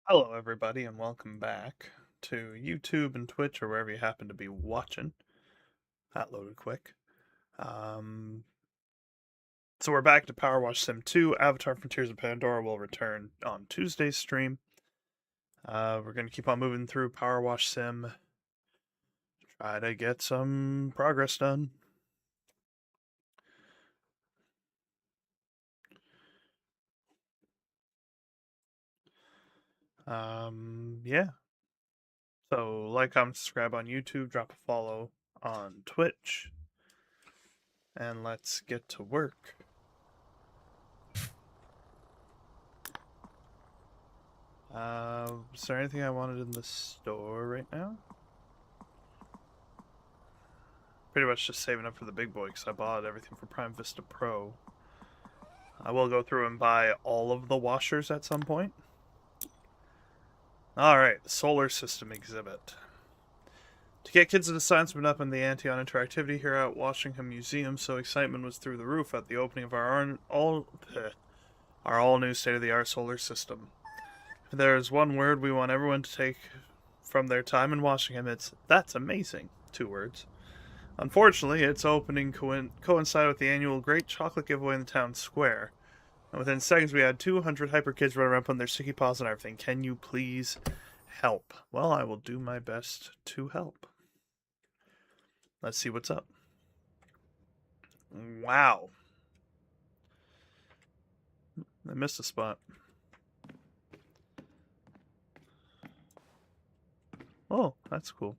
Hello, everybody, and welcome back to YouTube and Twitch or wherever you happen to be watching. That loaded quick. Um, so we're back to PowerWash Sim 2. Avatar Frontiers of Pandora will return on Tuesday's stream. We're going to keep on moving through PowerWash Sim, try to get some progress done. Yeah. So like, comment, subscribe on YouTube, drop a follow on Twitch, and let's get to work. Is there anything I wanted in the store right now? Pretty much just saving up for the big boy because I bought everything for Prime Vista Pro. I will go through and buy all of the washers at some point. Alright, the solar system exhibit. To get kids into science, we've been up in the ante on interactivity here at Washington Museum, so excitement was through the roof at the opening of our all-new state-of-the-art solar system. If there is one word we want everyone to take from their time in Washington, it's "that's amazing." 2 words. Unfortunately, its opening coincided with the annual Great Chocolate Giveaway in the town square. And within seconds, we had 200 hyper kids running around putting their sticky paws on everything. Can you please help? Well, I will do my best to help. Let's see what's up. Wow. I missed a spot. Oh, that's cool.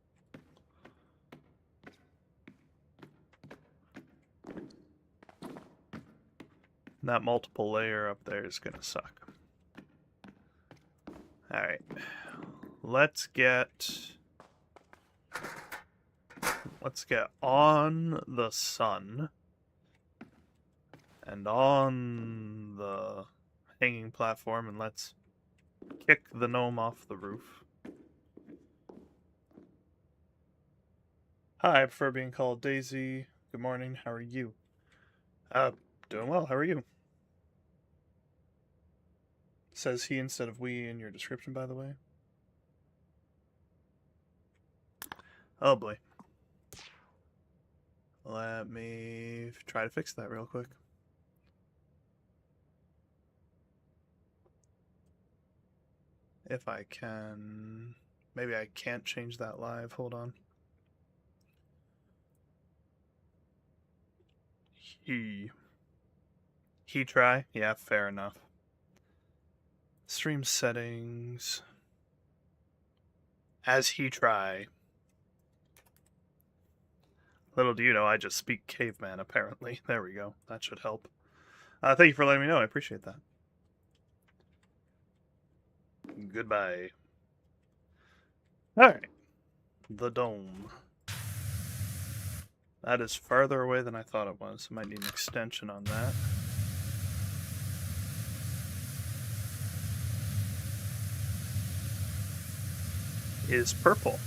That multiple layer up there is gonna suck. Alright. Let's get on the sun and on the hanging platform, and let's kick the gnome off the roof. Hi, I prefer being called Daisy. Good morning, how are you? Doing well, how are you? Says he instead of we in your description, by the way. Oh boy. Let me try to fix that real quick. If I can... Maybe I can't change that live. Hold on. He try? Yeah, fair enough. Stream settings. As he try. Little do you know, I just speak caveman, apparently. There we go. That should help. Thank you for letting me know. I appreciate that. Goodbye. Alright. The dome. That is farther away than I thought it was. I might need an extension on that. Is purple.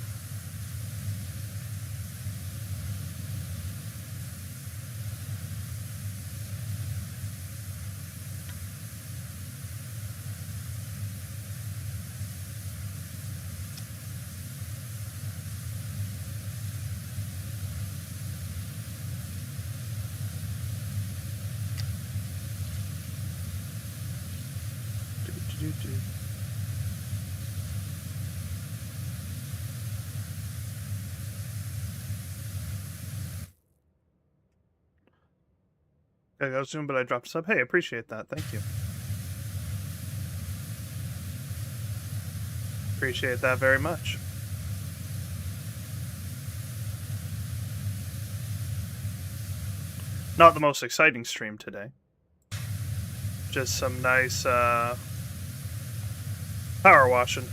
Gotta go soon, but I dropped a sub. Hey, appreciate that. Thank you. Appreciate that very much. Not the most exciting stream today. Just some nice power washing.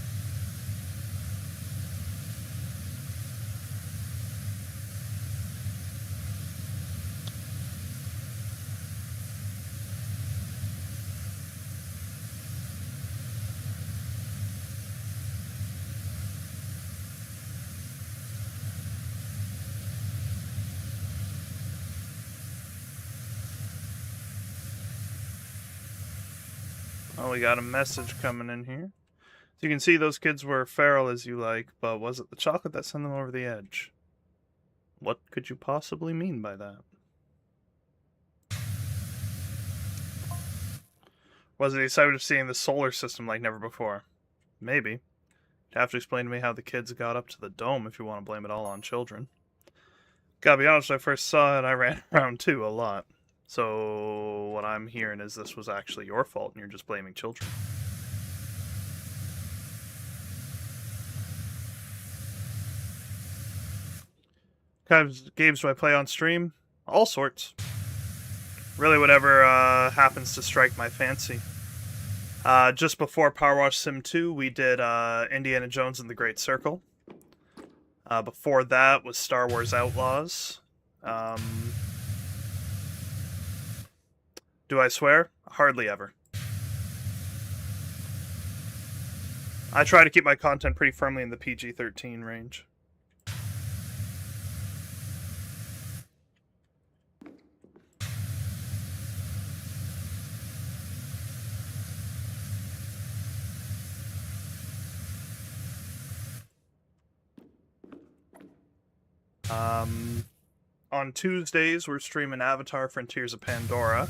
Oh, we got a message coming in here. So you can see those kids were feral as you like, but was it the chocolate that sent them over the edge? What could you possibly mean by that? Was it the excitement of seeing the solar system like never before? Maybe. You'd have to explain to me how the kids got up to the dome if you want to blame it all on children. Gotta be honest, when I first saw it, I ran around too a lot. So what I'm hearing is this was actually your fault and you're just blaming children. What kind of games do I play on stream? All sorts. Really whatever happens to strike my fancy. Just before PowerWash Sim 2, we did Indiana Jones and the Great Circle. Before that was Star Wars Outlaws. Do I swear? Hardly ever. I try to keep my content pretty firmly in the PG-13 range. On Tuesdays, we're streaming Avatar Frontiers of Pandora.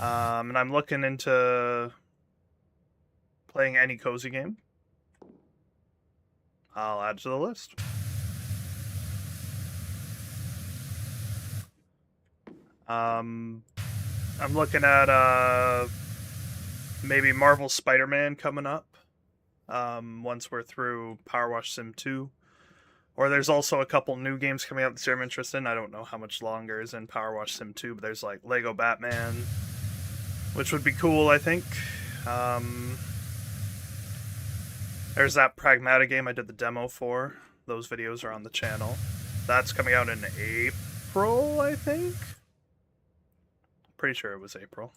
And I'm looking into playing any cozy game. I'll add to the list. I'm looking at maybe Marvel Spider-Man coming up. Once we're through PowerWash Sim 2. Or there's also a couple new games coming out this year I'm interested in. I don't know how much longer is in PowerWash Sim 2, but there's like Lego Batman, which would be cool, I think. There's that Pragmata game I did the demo for. Those videos are on the channel. That's coming out in April, I think? Pretty sure it was April.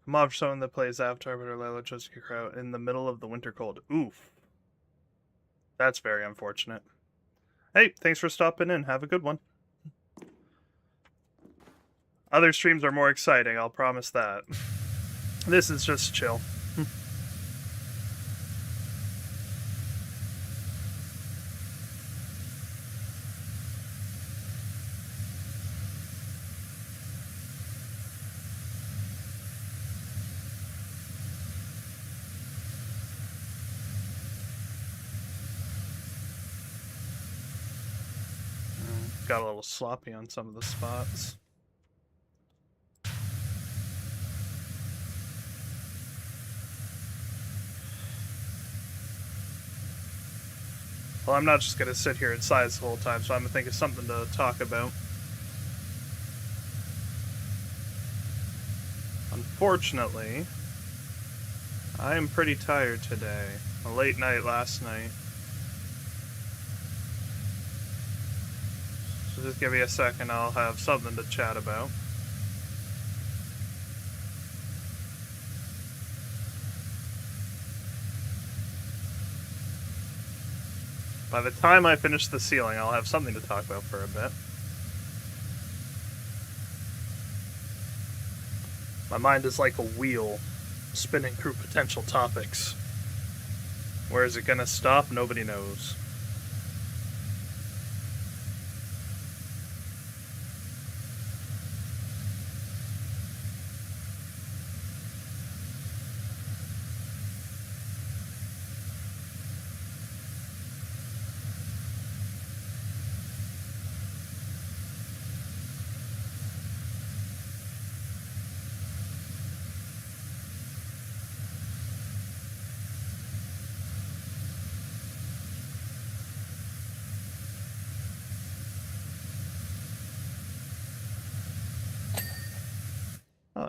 Mob for someone that plays Avatar, but Layla chose to kick her out in the middle of the winter cold. Oof. That's very unfortunate. Hey, thanks for stopping in. Have a good one. Other streams are more exciting, I'll promise that. This is just chill. Got a little sloppy on some of the spots. Well, I'm not just going to sit here and size the whole time, so I'm going to think of something to talk about. Unfortunately, I am pretty tired today. A late night last night. So just give me a second, I'll have something to chat about. By the time I finish the ceiling, I'll have something to talk about for a bit. My mind is like a wheel, spinning through potential topics. Where is it gonna stop? Nobody knows.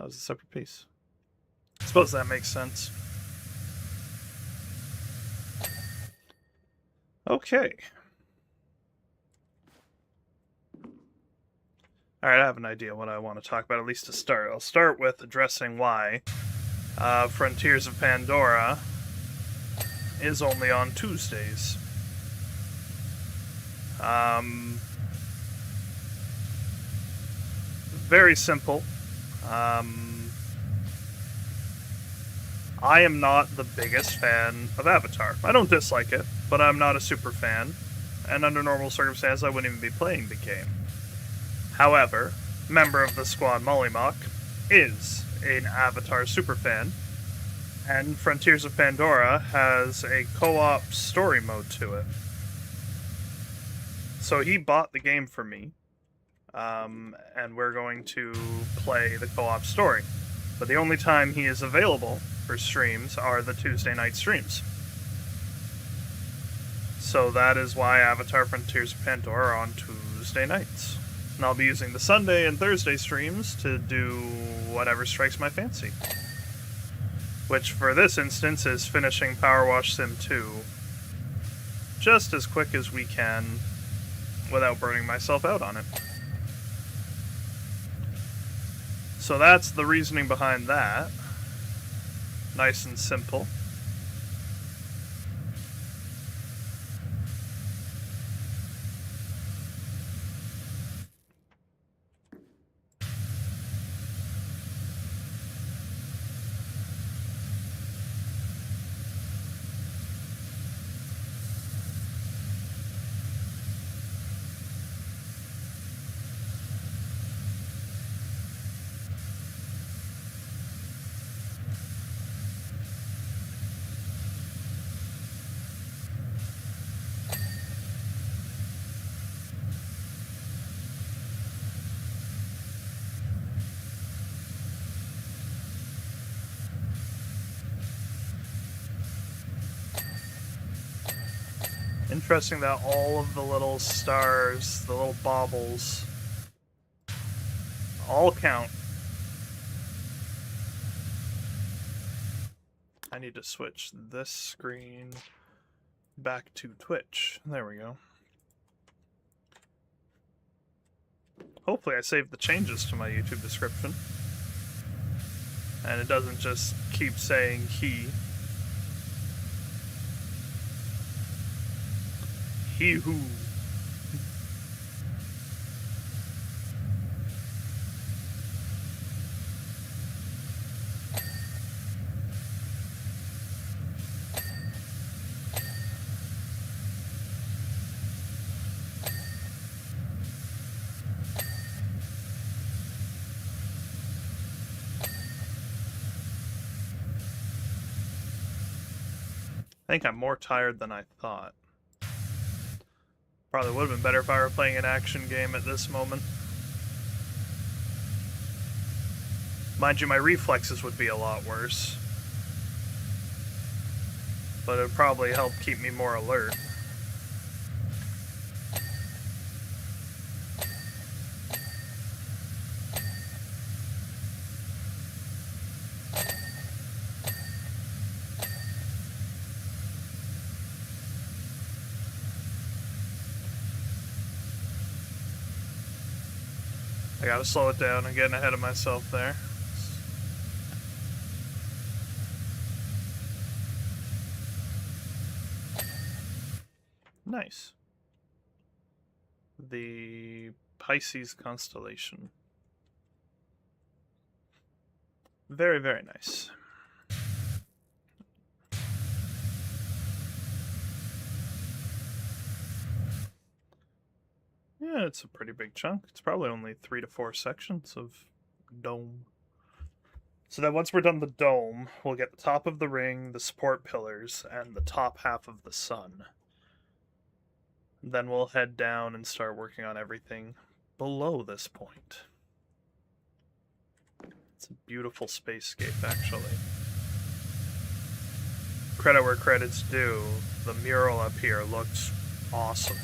was a separate piece. I suppose that makes sense. Okay. Alright, I have an idea what I want to talk about, at least to start. I'll start with addressing why Frontiers of Pandora is only on Tuesdays. Very simple. I am not the biggest fan of Avatar. I don't dislike it, but I'm not a super fan, and under normal circumstances I wouldn't even be playing the game. However, member of the squad Mollymock is an Avatar superfan, and Frontiers of Pandora has a co-op story mode to it. So he bought the game for me, and we're going to play the co-op story. But the only time he is available for streams are the Tuesday night streams. So that is why Avatar Frontiers of Pandora are on Tuesday nights. And I'll be using the Sunday and Thursday streams to do whatever strikes my fancy. Which, for this instance, is finishing PowerWash Sim 2 just as quick as we can without burning myself out on it. So that's the reasoning behind that. Nice and simple. Interesting that all of the little stars, the little baubles, all count. I need to switch this screen back to Twitch. There we go. Hopefully I saved the changes to my YouTube description. And it doesn't just keep saying he. He who. I think I'm more tired than I thought. Probably would have been better if I were playing an action game at this moment. Mind you, my reflexes would be a lot worse. But it would probably help keep me more alert. I gotta slow it down. I'm getting ahead of myself there. Nice. The Pisces constellation. Very, very nice. Yeah, it's a pretty big chunk. It's probably only 3 to 4 sections of dome. So then once we're done the dome, we'll get the top of the ring, the support pillars, and the top half of the sun. Then we'll head down and start working on everything below this point. It's a beautiful spacescape, actually. Credit where credit's due. The mural up here looks awesome.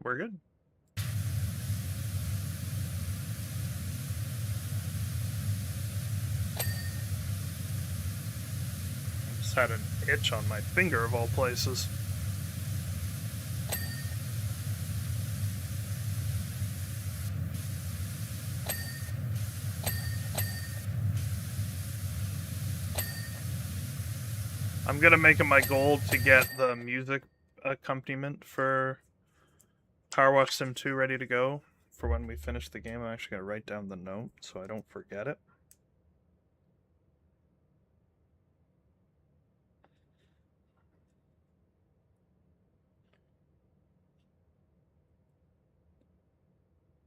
we're good. I just had an itch on my finger of all places. I'm gonna make it my goal to get the music accompaniment for PowerWash Sim 2 ready to go for when we finish the game. I'm actually gonna write down the note so I don't forget it.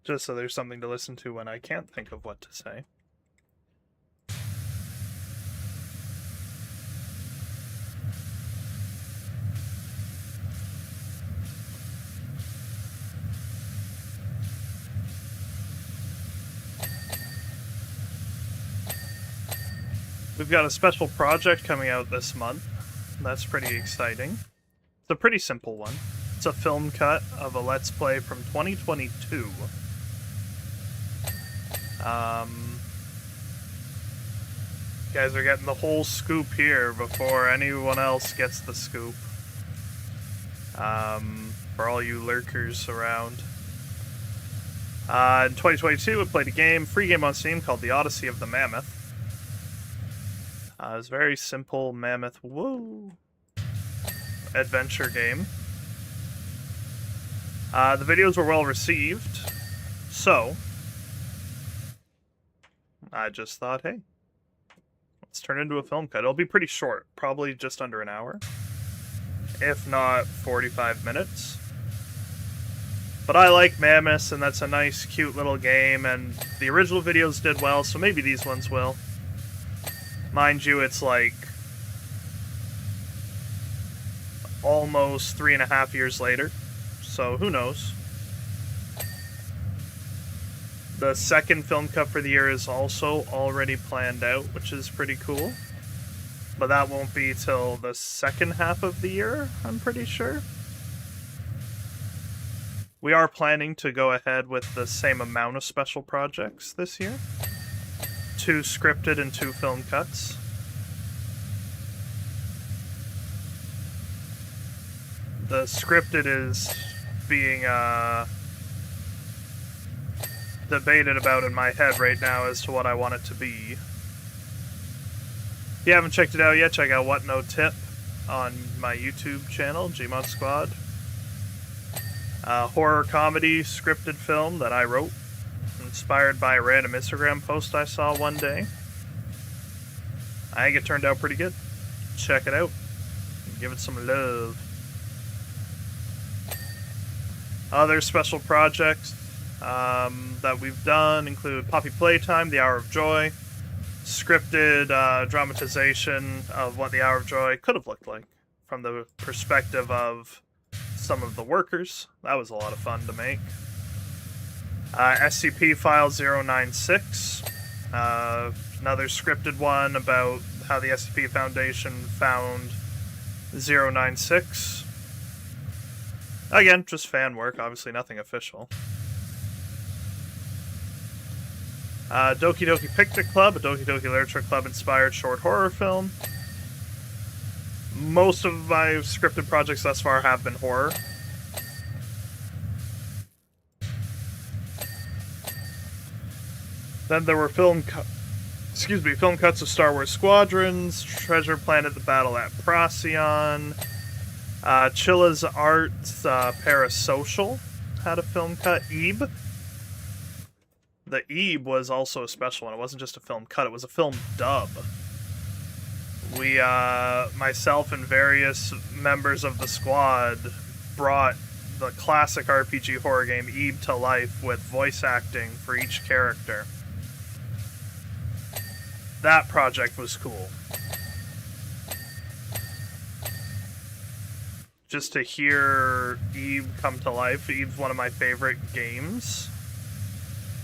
Just so there's something to listen to when I can't think of what to say. We've got a special project coming out this month. That's pretty exciting. It's a pretty simple one. It's a film cut of a Let's Play from 2022. You guys are getting the whole scoop here before anyone else gets the scoop. For all you lurkers around. In 2022, we played a free game on Steam called The Odyssey of the Mammoth. It was a very simple mammoth, adventure game. The videos were well received, so I just thought, hey, let's turn it into a film cut. It'll be pretty short, probably just under an hour, if not 45 minutes. But I like mammoths, and that's a nice, cute little game, and the original videos did well, so maybe these ones will. Mind you, it's like almost 3.5 years later, so who knows. The second film cut for the year is also already planned out, which is pretty cool. But that won't be till the second half of the year, I'm pretty sure. We are planning to go ahead with the same amount of special projects this year. 2 scripted and 2 film cuts. The scripted is being debated about in my head right now as to what I want it to be. If you haven't checked it out yet, check out What No Tip on my YouTube channel, Gmod Squad. Horror comedy scripted film that I wrote, inspired by a random Instagram post I saw one day. I think it turned out pretty good. Check it out. Give it some love. Other special projects that we've done include Poppy Playtime, The Hour of Joy, scripted dramatization of what The Hour of Joy could have looked like from the perspective of some of the workers. That was a lot of fun to make. SCP File 096, another scripted one about how the SCP Foundation found 096. Again, just fan work, obviously nothing official. Doki Doki Picnic Club, a Doki Doki Literature Club inspired short horror film. Most of my scripted projects thus far have been horror. Then there were film cuts of Star Wars Squadrons, Treasure Planet: The Battle at Procyon, Chilla's Arts Parasocial had a film cut. Ebe. The Ebe was also a special one. It wasn't just a film cut, it was a film dub. We, myself and various members of the squad brought the classic RPG horror game Ebe to life with voice acting for each character. That project was cool. Just to hear Ebe come to life. Ebe's one of my favorite games.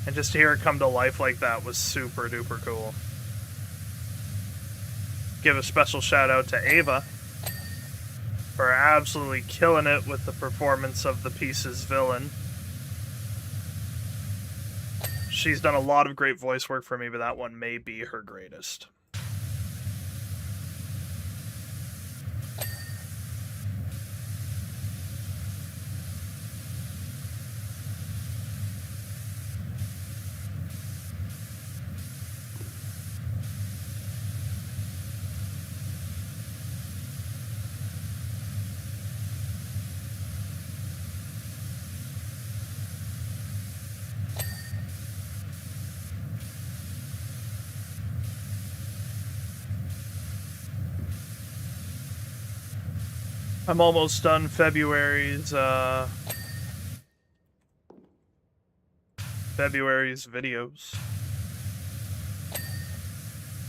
And just to hear it come to life like that was super duper cool. Give a special shout out to Ava for absolutely killing it with the performance of the piece's villain. She's done a lot of great voice work for me, but that one may be her greatest. I'm almost done February's videos,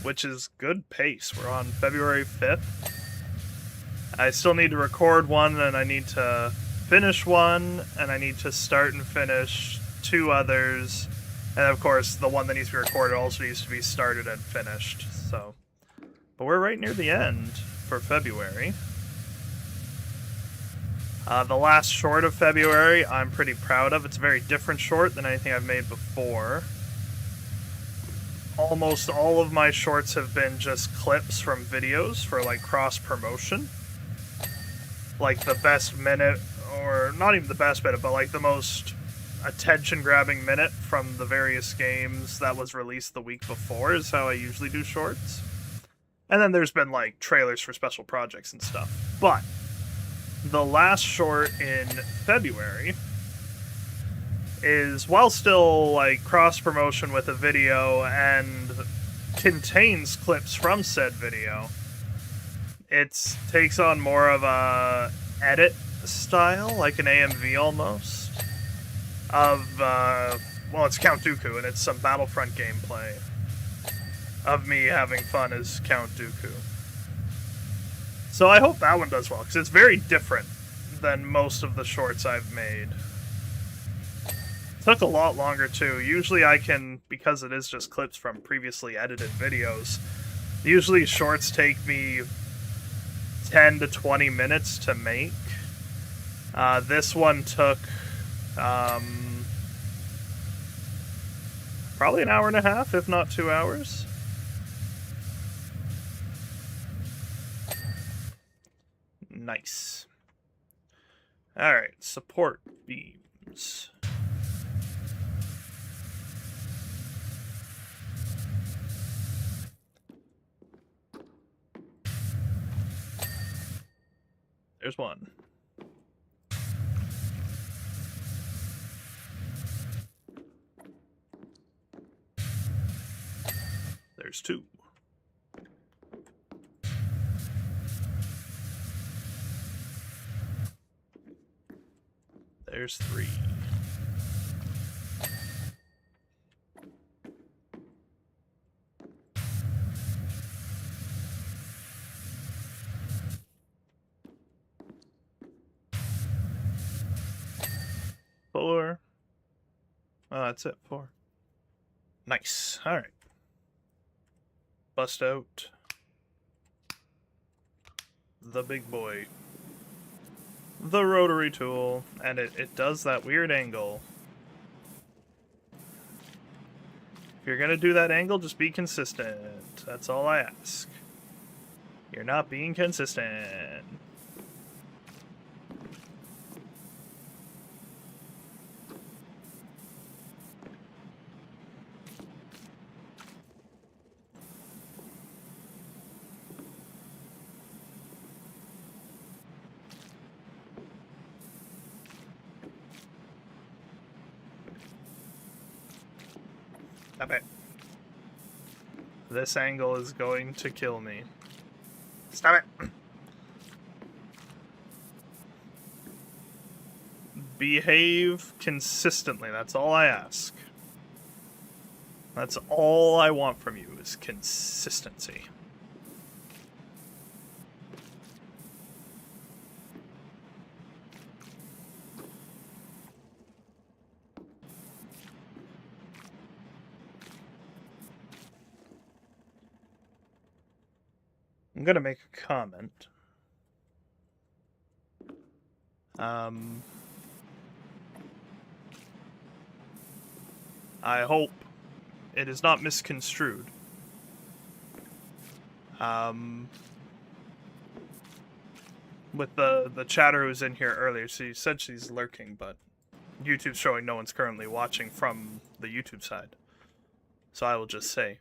which is good pace. We're on February 5th. I still need to record one, and I need to finish one, and I need to start and finish 2 others, and of course the one that needs to be recorded also needs to be started and finished. So, but we're right near the end for February. The last short of February, I'm pretty proud of. It's a very different short than anything I've made before. Almost all of my shorts have been just clips from videos for, like, cross-promotion. Like, the best minute, or not even the best minute, but, like, the most attention-grabbing minute from the various games that was released the week before is how I usually do shorts. And then there's been, like, trailers for special projects and stuff. But the last short in February is, while still, like, cross-promotion with a video and contains clips from said video, it takes on more of a edit style, like an AMV almost, of, well, it's Count Dooku, and it's some Battlefront gameplay of me having fun as Count Dooku. So I hope that one does well, because it's very different than most of the shorts I've made. It took a lot longer, too. Usually I can, because it is just clips from previously edited videos, usually shorts take me 10 to 20 minutes to make. This one took probably an hour and a half, if not 2 hours. Nice. Alright, support beams. There's one. There's 2. There's 3. Four. Oh, that's it. 4. Nice. Alright. Bust out the big boy. The rotary tool. And it does that weird angle. If you're gonna do that angle, just be consistent. That's all I ask. You're not being consistent. Stop it. This angle is going to kill me. Stop it. Behave consistently. That's all I ask. That's all I want from you is consistency. I'm gonna make a comment. I hope it is not misconstrued. With the chatter who was in here earlier, she said she's lurking, but YouTube's showing no one's currently watching from the YouTube side. So I will just say,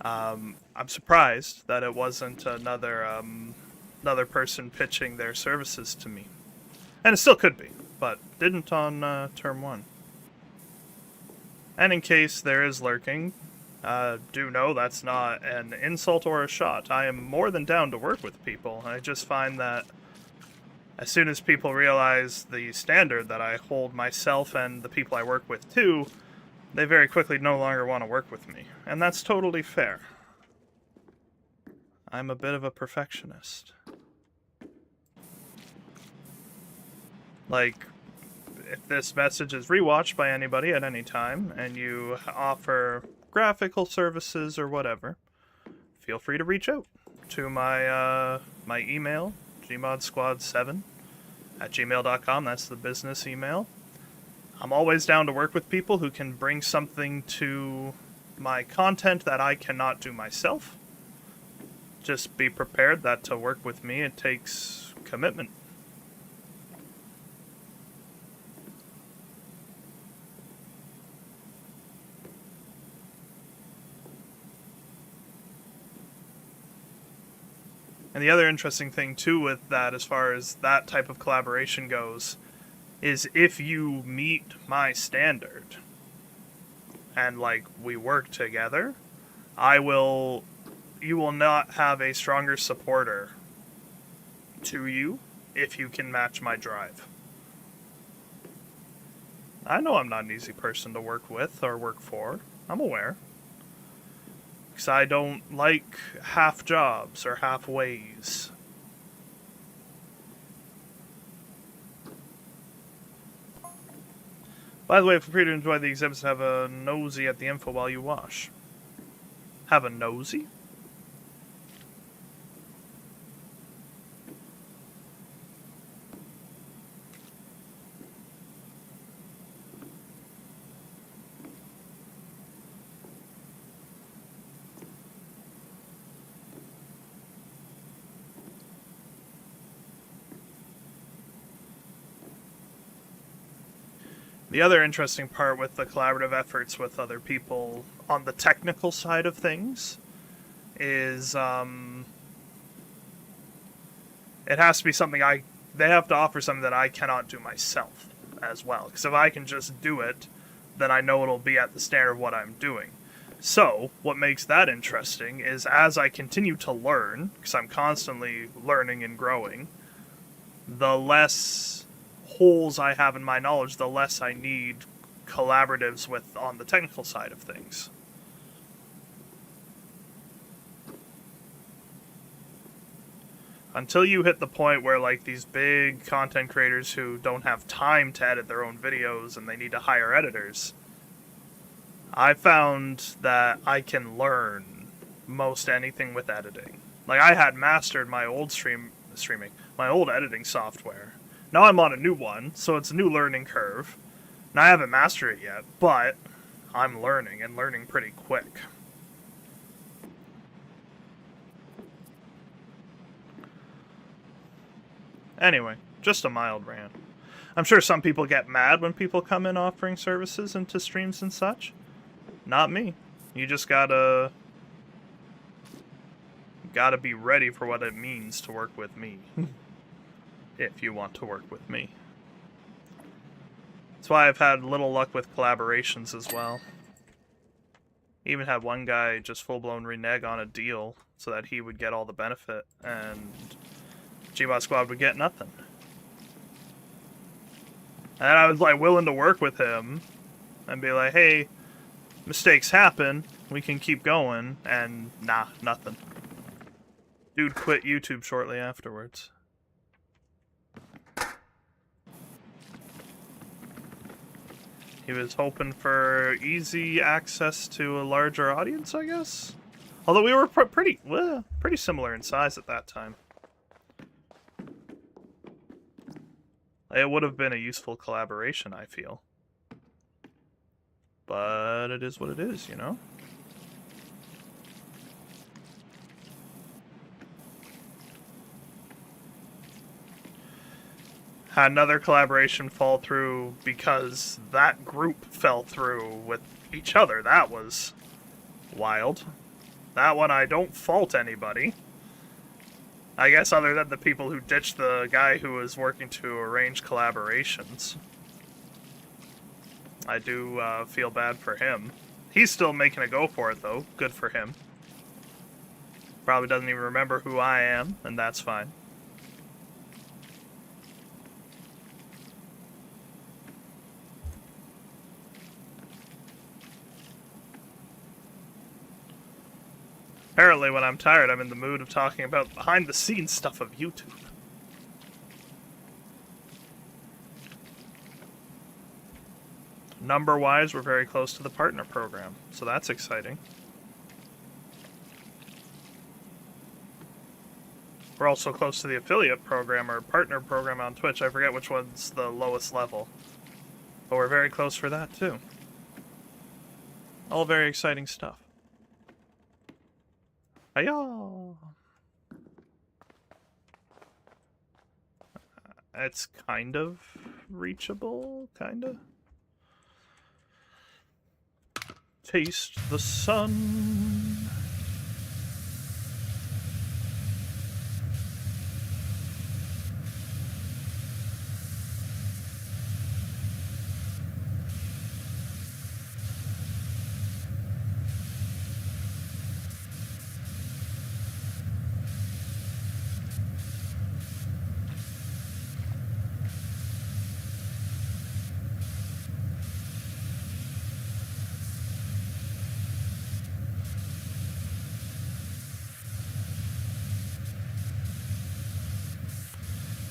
I'm surprised that it wasn't another person pitching their services to me. And it still could be, but didn't on term 1. And in case there is lurking, do know that's not an insult or a shot. I am more than down to work with people. I just find that as soon as people realize the standard that I hold myself and the people I work with to, they very quickly no longer want to work with me. And that's totally fair. I'm a bit of a perfectionist. Like, if this message is rewatched by anybody at any time, and you offer graphical services or whatever, feel free to reach out to my my email, gmodsquad7@gmail.com. That's the business email. I'm always down to work with people who can bring something to my content that I cannot do myself. Just be prepared that to work with me, it takes commitment. And the other interesting thing, too, with that, as far as that type of collaboration goes, is if you meet my standard, and, like, we work together, you will not have a stronger supporter to you if you can match my drive. I know I'm not an easy person to work with or work for. I'm aware. Because I don't like half jobs or half ways. By the way, feel free to enjoy the exhibits and have a nosy at the info while you wash. Have a nosy? The other interesting part with the collaborative efforts with other people on the technical side of things is it has to be something they have to offer something that I cannot do myself as well. Because if I can just do it, then I know it'll be at the standard of what I'm doing. So, what makes that interesting is as I continue to learn, because I'm constantly learning and growing, the less holes I have in my knowledge, the less I need collaboratives with on the technical side of things. Until you hit the point where, like, these big content creators who don't have time to edit their own videos and they need to hire editors, I found that I can learn most anything with editing. Like, I had mastered my old my old editing software. Now I'm on a new one, so it's a new learning curve. And I haven't mastered it yet, but I'm learning, and learning pretty quick. Anyway, just a mild rant. I'm sure some people get mad when people come in offering services into streams and such. Not me. You just gotta be ready for what it means to work with me. If you want to work with me. That's why I've had little luck with collaborations as well. Even had one guy just full-blown renege on a deal so that he would get all the benefit and Gmod Squad would get nothing. And I was like willing to work with him and be like, hey, mistakes happen, we can keep going, and nah, nothing. Dude quit YouTube shortly afterwards. He was hoping for easy access to a larger audience, I guess? Although we were pretty similar in size at that time. It would have been a useful collaboration, I feel. But it is what it is, you know? Had another collaboration fall through because that group fell through with each other. That was wild. That one I don't fault anybody. I guess other than the people who ditched the guy who was working to arrange collaborations. I do feel bad for him. He's still making a go for it, though. Good for him. Probably doesn't even remember who I am, and that's fine. Apparently, when I'm tired, I'm in the mood of talking about behind-the-scenes stuff of YouTube. Number-wise, we're very close to the partner program, so that's exciting. We're also close to the affiliate program or partner program on Twitch. I forget which one's the lowest level. But we're very close for that, too. All very exciting stuff. Hiya! It's kind of reachable, kinda. Taste the sun.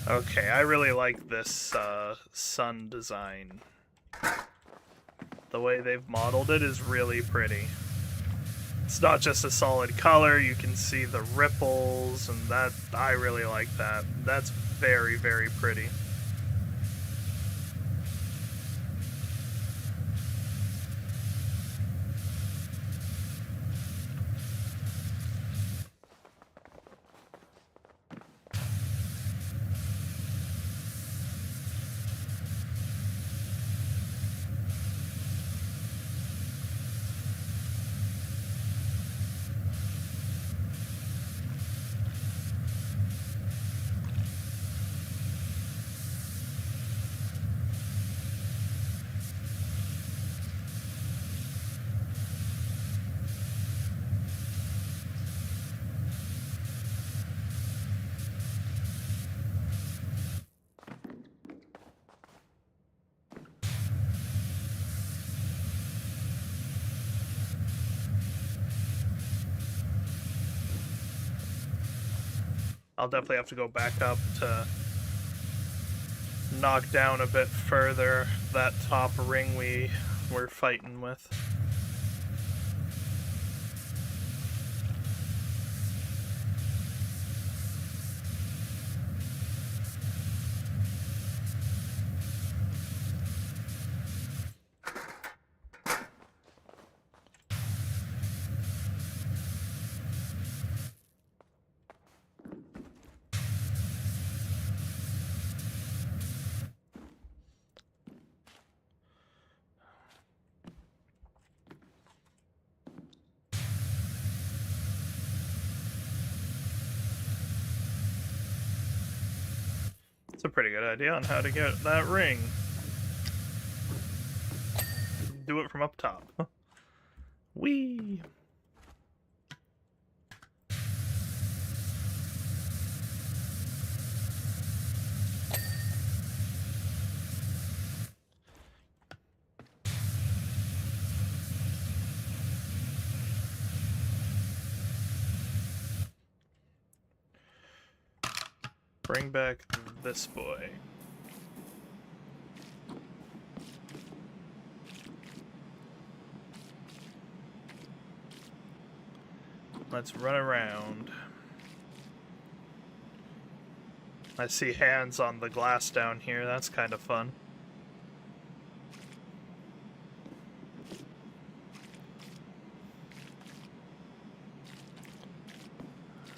Okay, I really like this sun design. The way they've modeled it is really pretty. It's not just a solid color, you can see the ripples, and that, I really like that. That's very, very pretty. I'll definitely have to go back up to knock down a bit further that top ring we were fighting with. It's a pretty good idea on how to get that ring. Do it from up top. Whee! Bring back this boy. Let's run around. I see hands on the glass down here. That's kind of fun.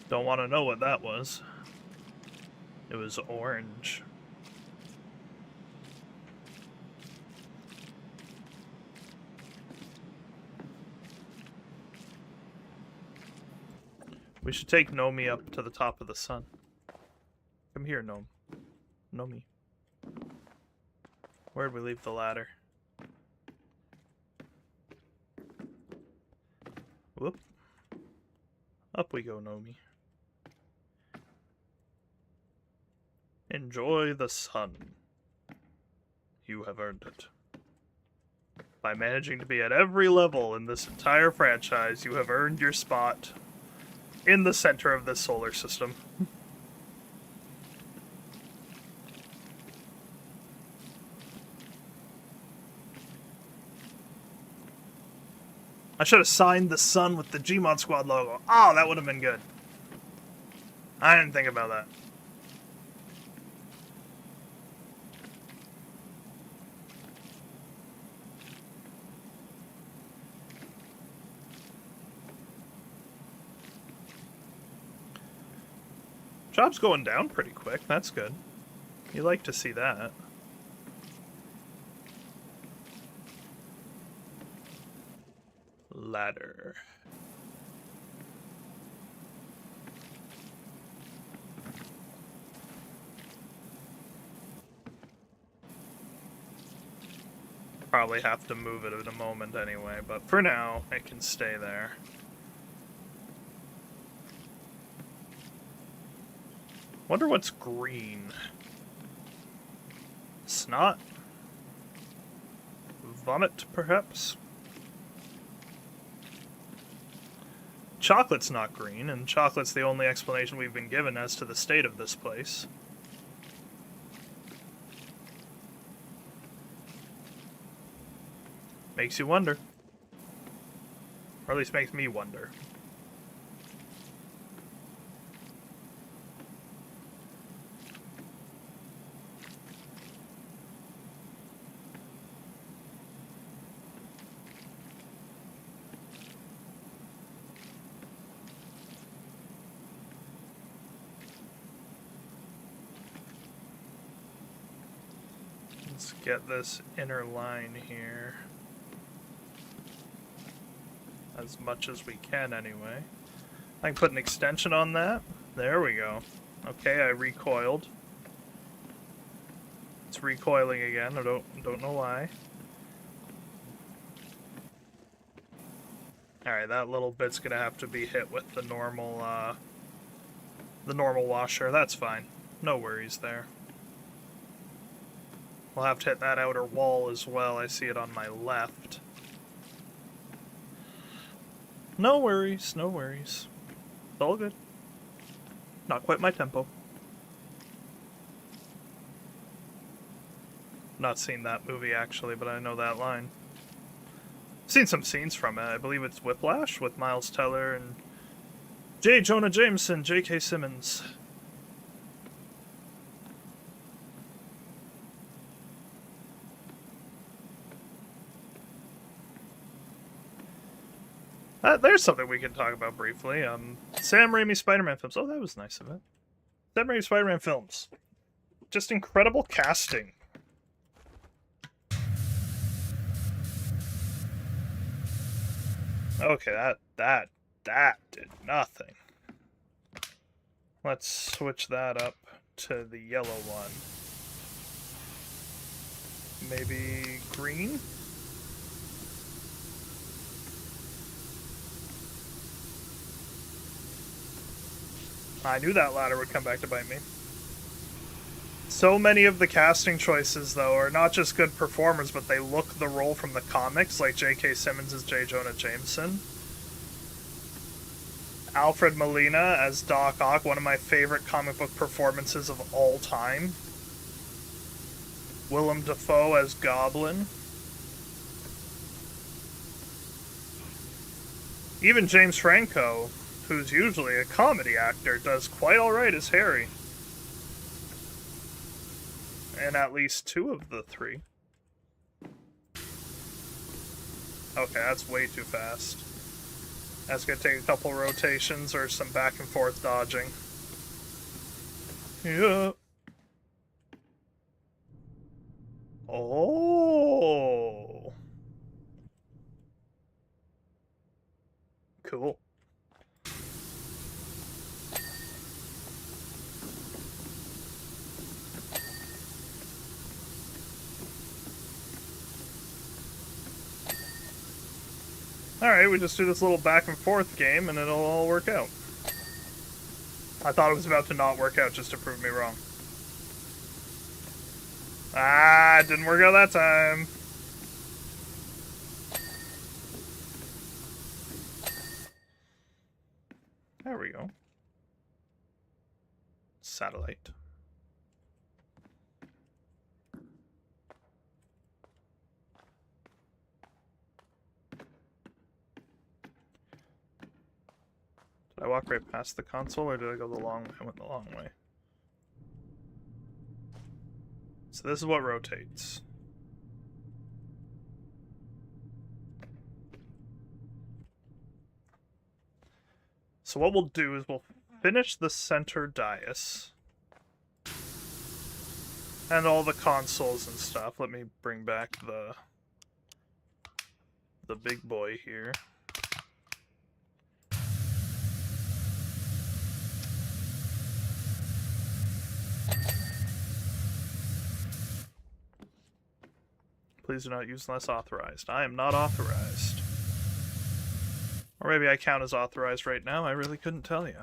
Don't want to know what that was. It was orange. We should take Nomi up to the top of the sun. Come here, Gnome. Nomi. Where'd we leave the ladder? Whoop. Up we go, Nomi. Enjoy the sun. You have earned it. By managing to be at every level in this entire franchise, you have earned your spot in the center of this solar system. I should have signed the sun with the Gmod Squad logo. Oh, that would have been good. I didn't think about that. Job's going down pretty quick. That's good. You like to see that. Ladder. Probably have to move it in a moment anyway, but for now, it can stay there. Wonder what's green. Snot? Vomit, perhaps? Chocolate's not green, and chocolate's the only explanation we've been given as to the state of this place. Makes you wonder. Or at least makes me wonder. Let's get this inner line here. As much as we can, anyway. I can put an extension on that. There we go. Okay, I recoiled. It's recoiling again. I don't know why. Alright, that little bit's gonna have to be hit with the normal washer. That's fine. No worries there. We'll have to hit that outer wall as well. I see it on my left. No worries, no worries. It's all good. Not quite my tempo. Not seen that movie, actually, but I know that line. Seen some scenes from it. I believe it's Whiplash with Miles Teller and J. Jonah Jameson, J.K. Simmons. There's something we can talk about briefly. Sam Raimi Spider-Man films. Oh, that was nice of it. Sam Raimi Spider-Man films. Just incredible casting. Okay, that did nothing. Let's switch that up to the yellow one. Maybe green? I knew that ladder would come back to bite me. So many of the casting choices, though, are not just good performers, but they look the role from the comics, like J.K. Simmons as J. Jonah Jameson. Alfred Molina as Doc Ock, one of my favorite comic book performances of all time. Willem Dafoe as Goblin. Even James Franco, who's usually a comedy actor, does quite alright as Harry. in at least 2 of the 3. Okay, that's way too fast. That's gonna take a couple rotations or some back and forth dodging. Yeah. Oh. Cool. Alright, we just do this little back and forth game and it'll all work out. I thought it was about to not work out just to prove me wrong. Ah, it didn't work out that time. There we go. Satellite. Did I walk right past the console, or did I go the long way? I went the long way. So this is what rotates. So what we'll do is we'll finish the center dais. And all the consoles and stuff. Let me bring back the big boy here. Please do not use unless authorized. I am not authorized. Or maybe I count as authorized right now. I really couldn't tell you.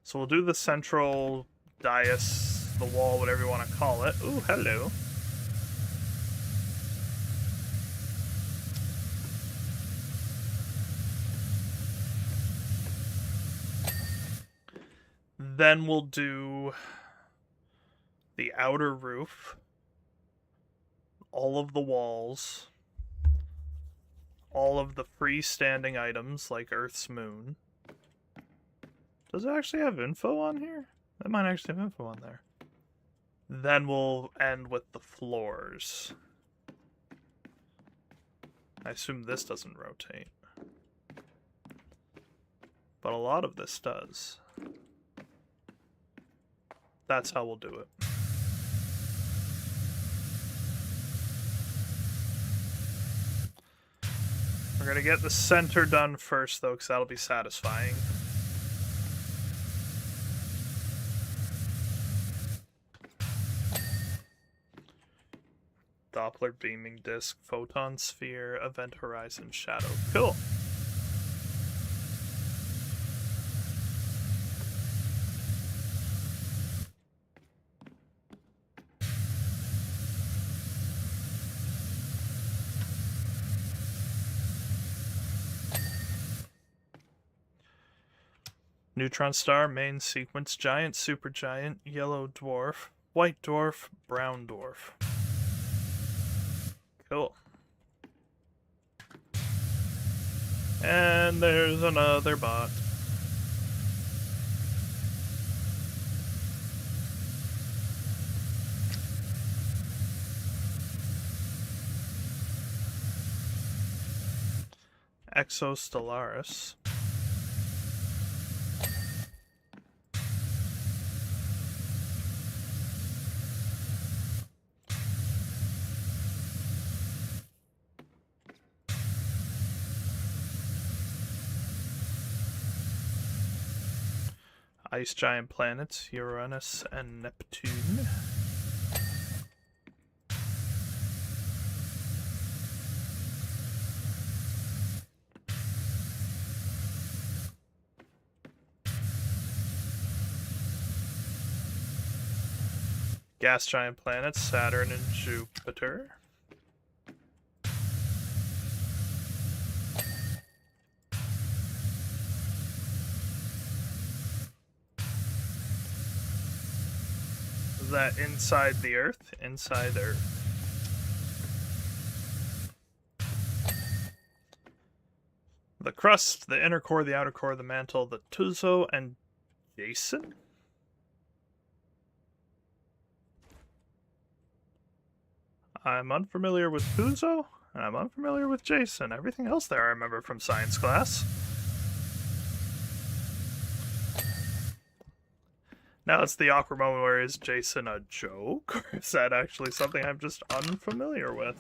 So we'll do the central dais, the wall, whatever you want to call it. Ooh, hello. Then we'll do the outer roof, all of the walls, all of the freestanding items like Earth's moon. Does it actually have info on here? That might actually have info on there. Then we'll end with the floors. I assume this doesn't rotate. But a lot of this does. That's how we'll do it. We're gonna get the center done first, though, because that'll be satisfying. Doppler beaming disk, photon sphere, event horizon, shadow. Cool. Neutron star, main sequence, giant, supergiant, yellow dwarf, white dwarf, brown dwarf. Cool. And there's another bot. Exostellaris. Ice giant planets, Uranus and Neptune. Gas giant planets, Saturn and Jupiter. Is that inside the Earth? Inside Earth. crust, the inner core, the outer core, the mantle, the Tuzo, and Jason? I'm unfamiliar with Tuzo, and I'm unfamiliar with Jason. Everything else there I remember from science class. Now it's the awkward moment where is Jason a joke? Or is that actually something I'm just unfamiliar with?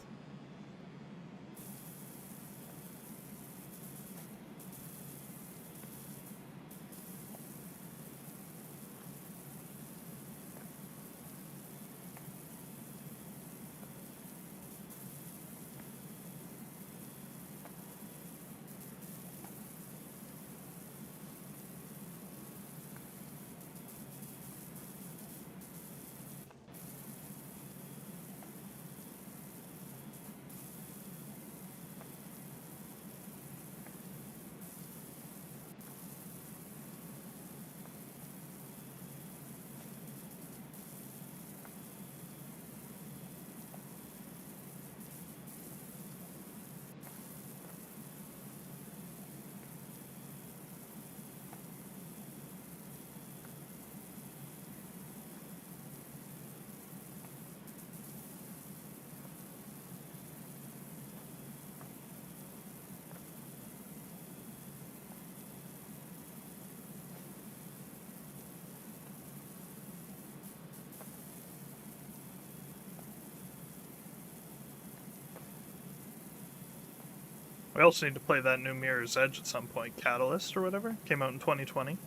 We also need to play that new Mirror's Edge at some point. Catalyst or whatever. Came out in 2020.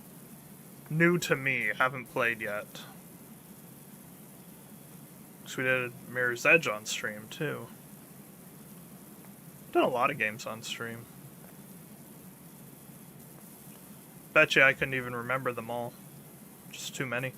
New to me. Haven't played yet. Because we did Mirror's Edge on stream, too. Done a lot of games on stream. Bet you I couldn't even remember them all. Just too many.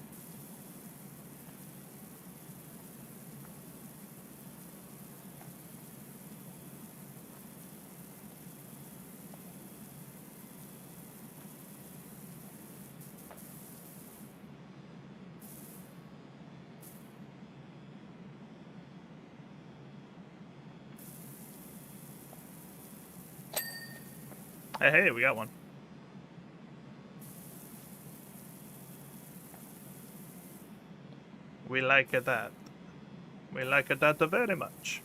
Hey, we got one. We like that. We like that very much.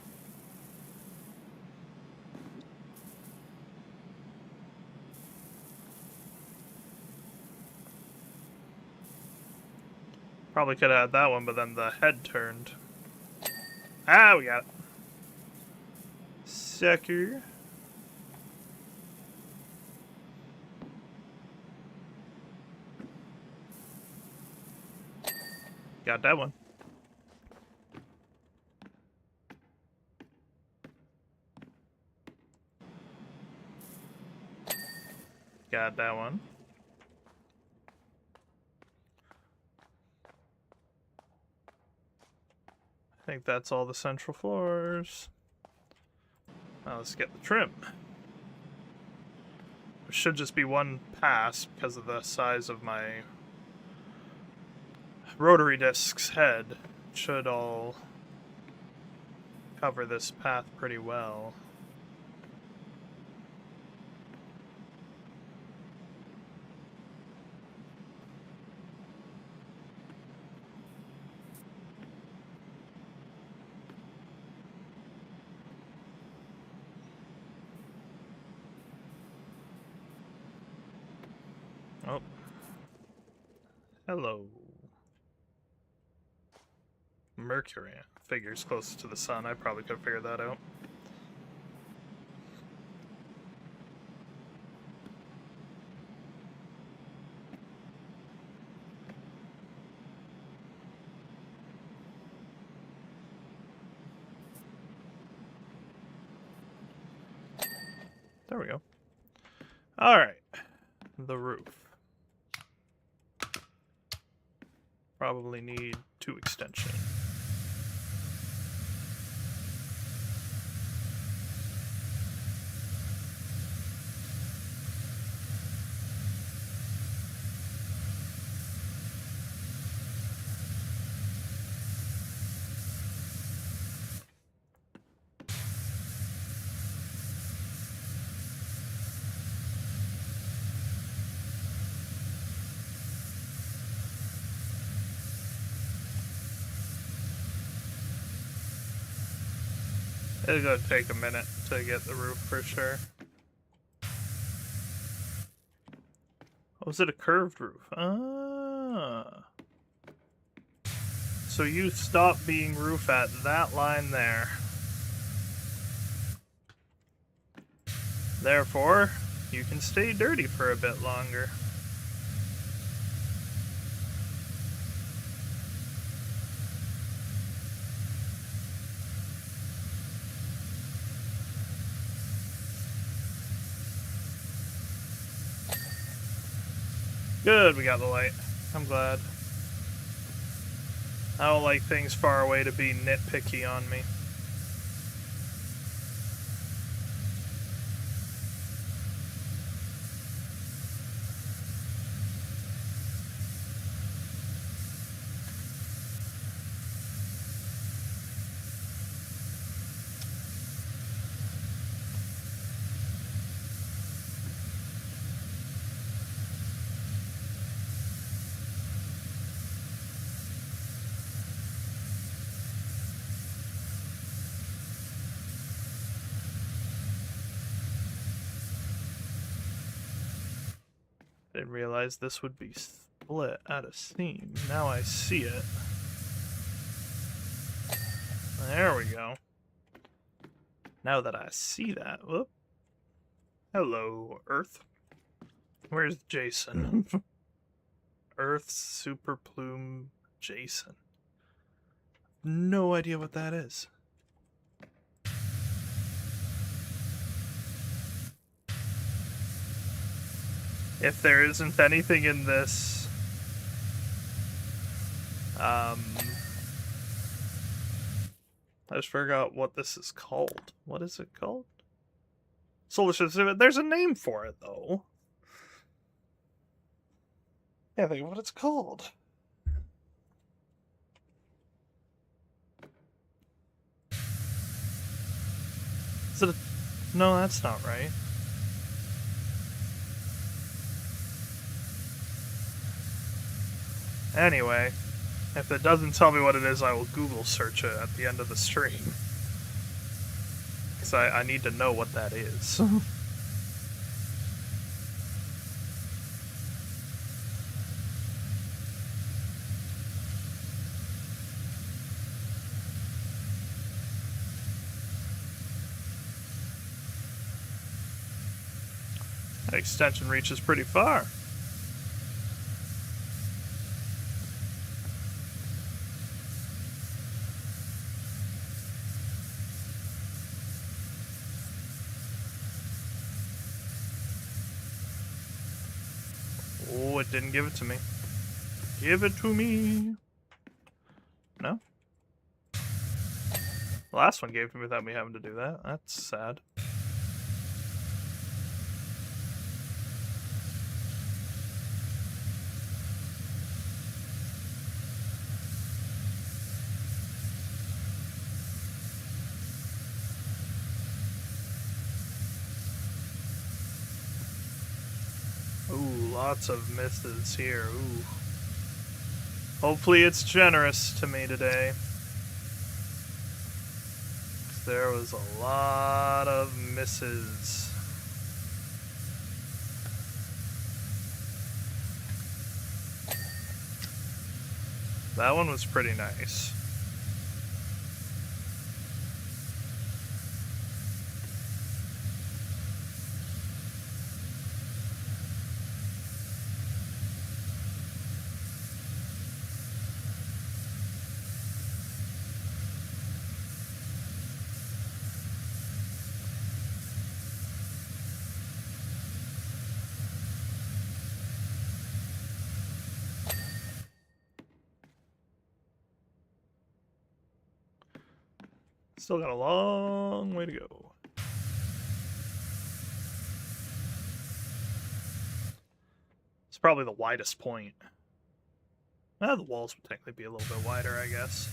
Probably could have had that one, but then the head turned. Ah, we got it. Sucker. Got that one. Got that one. I think that's all the central floors. Now let's get the trim. It should just be one pass because of the size of my rotary disc's head. It should all cover this path pretty well. Oh. Hello. Mercury. Figures closest to the sun. I probably could have figured that out. There we go. Alright. The roof. Probably need 2 extension. It's gonna take a minute to get the roof for sure. Oh, is it a curved roof? Ah. So you stop being roof at that line there. Therefore, you can stay dirty for a bit longer. Good, we got the light. I'm glad. I don't like things far away to be nitpicky on me. Didn't realize this would be split at a seam. Now I see it. There we go. Now that I see that, whoop. Hello, Earth. Where's Jason? Earth Super Plume Jason. No idea what that is. If there isn't anything in this, I just forgot what this is called. What is it called? Solar system. There's a name for it, though. Yeah, think of what it's called. Is it a... No, that's not right. Anyway, if it doesn't tell me what it is, I will Google search it at the end of the stream. Because I need to know what that is. That extension reaches pretty far. Oh, it didn't give it to me. Give it to me. No? The last one gave it to me without me having to do that. That's sad. Ooh, lots of misses here. Ooh. Hopefully it's generous to me today. There was a lot of misses. That one was pretty nice. Still got a long way to go. It's probably the widest point. The walls would technically be a little bit wider, I guess.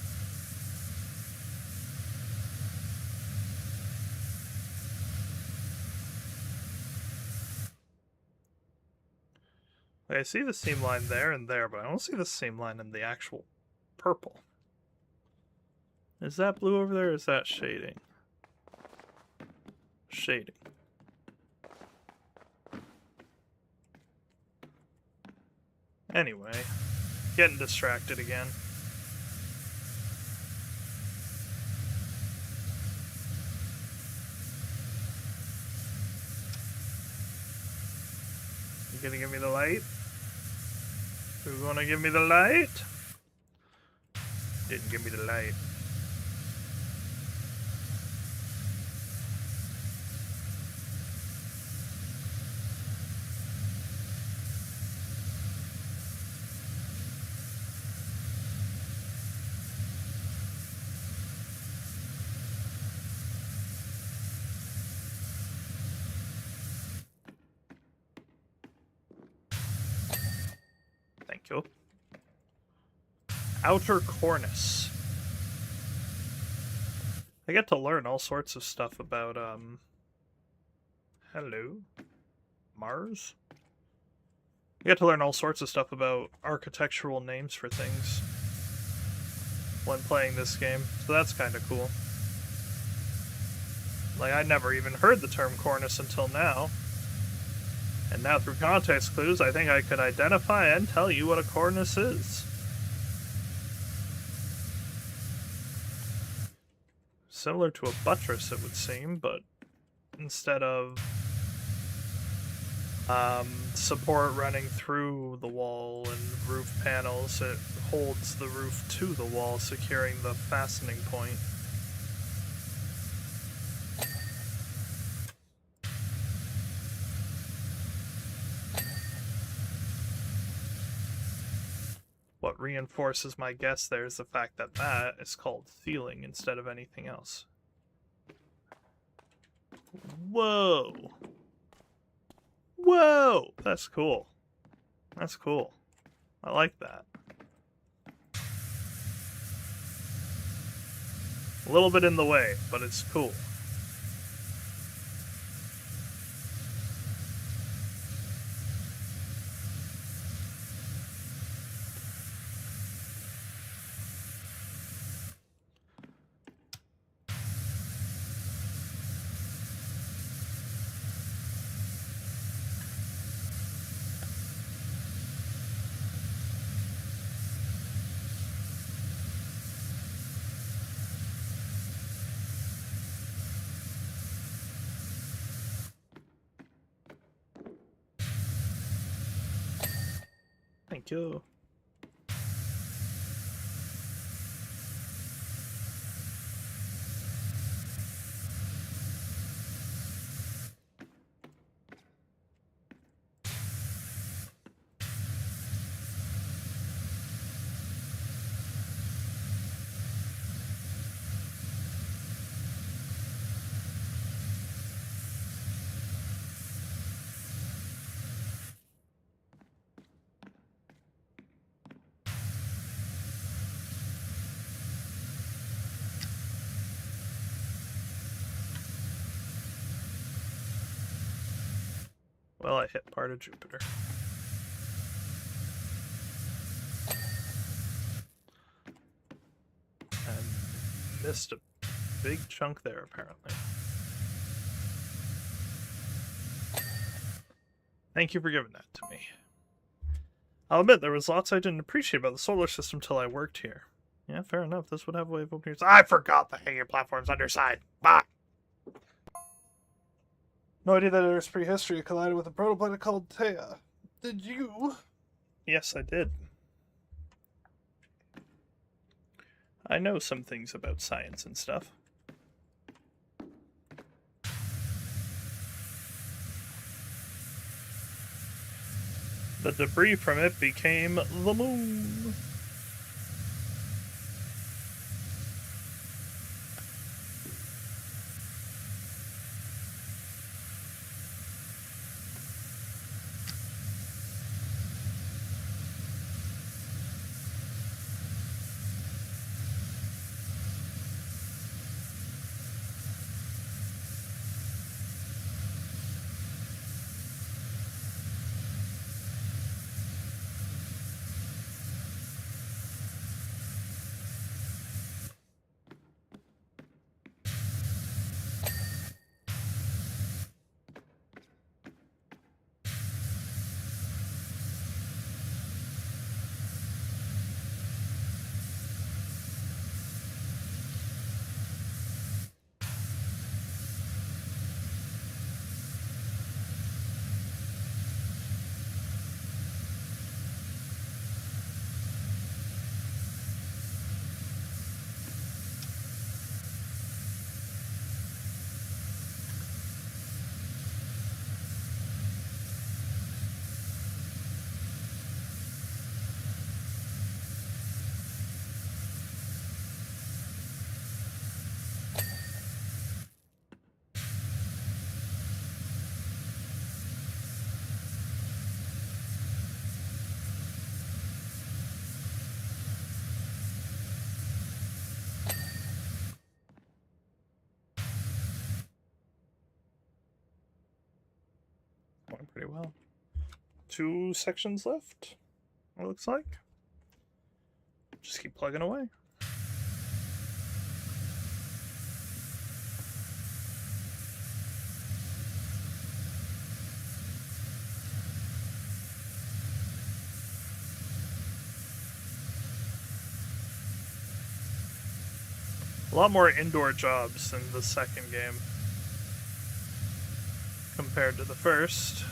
I see the seam line there and there, but I don't see the seam line in the actual purple. Is that blue over there, or is that shading? Shading. Anyway, getting distracted again. You gonna give me the light? You gonna give me the light? Didn't give me the light. Thank you. Outer cornice. I get to learn all sorts of stuff about, hello? Mars? I get to learn all sorts of stuff about architectural names for things when playing this game, so that's kind of cool. Like, I never even heard the term cornice until now. And now through context clues, I think I could identify and tell you what a cornice is. Similar to a buttress, it would seem, but instead of support running through the wall and roof panels, it holds the roof to the wall, securing the fastening point. What reinforces my guess there is the fact that that is called ceiling instead of anything else. Whoa! Whoa! That's cool. That's cool. I like that. A little bit in the way, but it's cool. Thank you. Well, I hit part of Jupiter. And missed a big chunk there, apparently. Thank you for giving that to me. I'll admit, there was lots I didn't appreciate about the solar system till I worked here. Yeah, fair enough. This would have a way of opening... I forgot the hanging platform's underside. Bah! No idea that Earth's prehistory collided with a protoplanet called Theia. Did you? Yes, I did. I know some things about science and stuff. The debris from it became the moon. going pretty well. 2 sections left, it looks like. Just keep plugging away. A lot more indoor jobs in the second game compared to the first.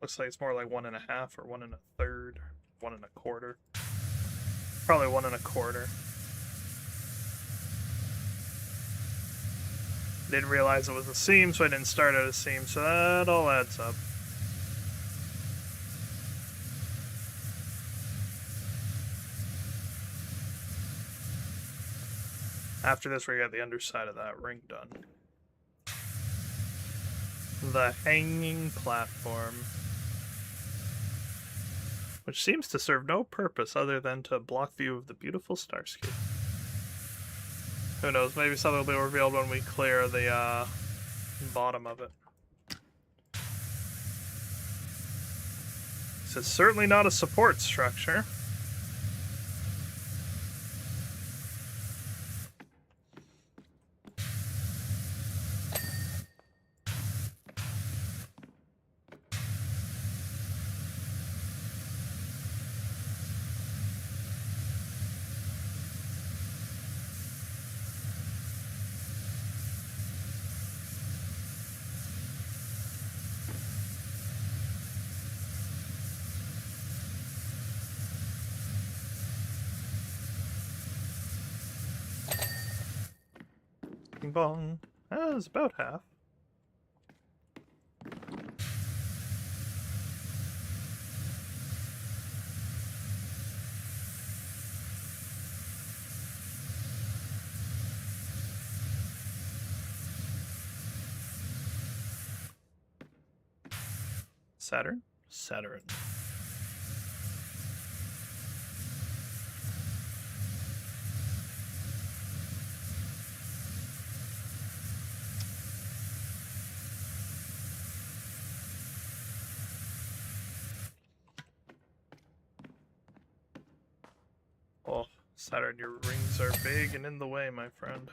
Looks like it's more like 1.5 or 1 1/3, 1 1/4. Probably 1 1/4. Didn't realize it was a seam, so I didn't start at a seam, so that all adds up. After this, we got the underside of that ring done. The hanging platform, which seems to serve no purpose other than to block view of the beautiful starscape. Who knows, maybe something will be revealed when we clear the bottom of it. This is certainly not a support structure. Bing bong. That was about half. Saturn? Saturn. Oh, Saturn, your rings are big and in the way, my friend.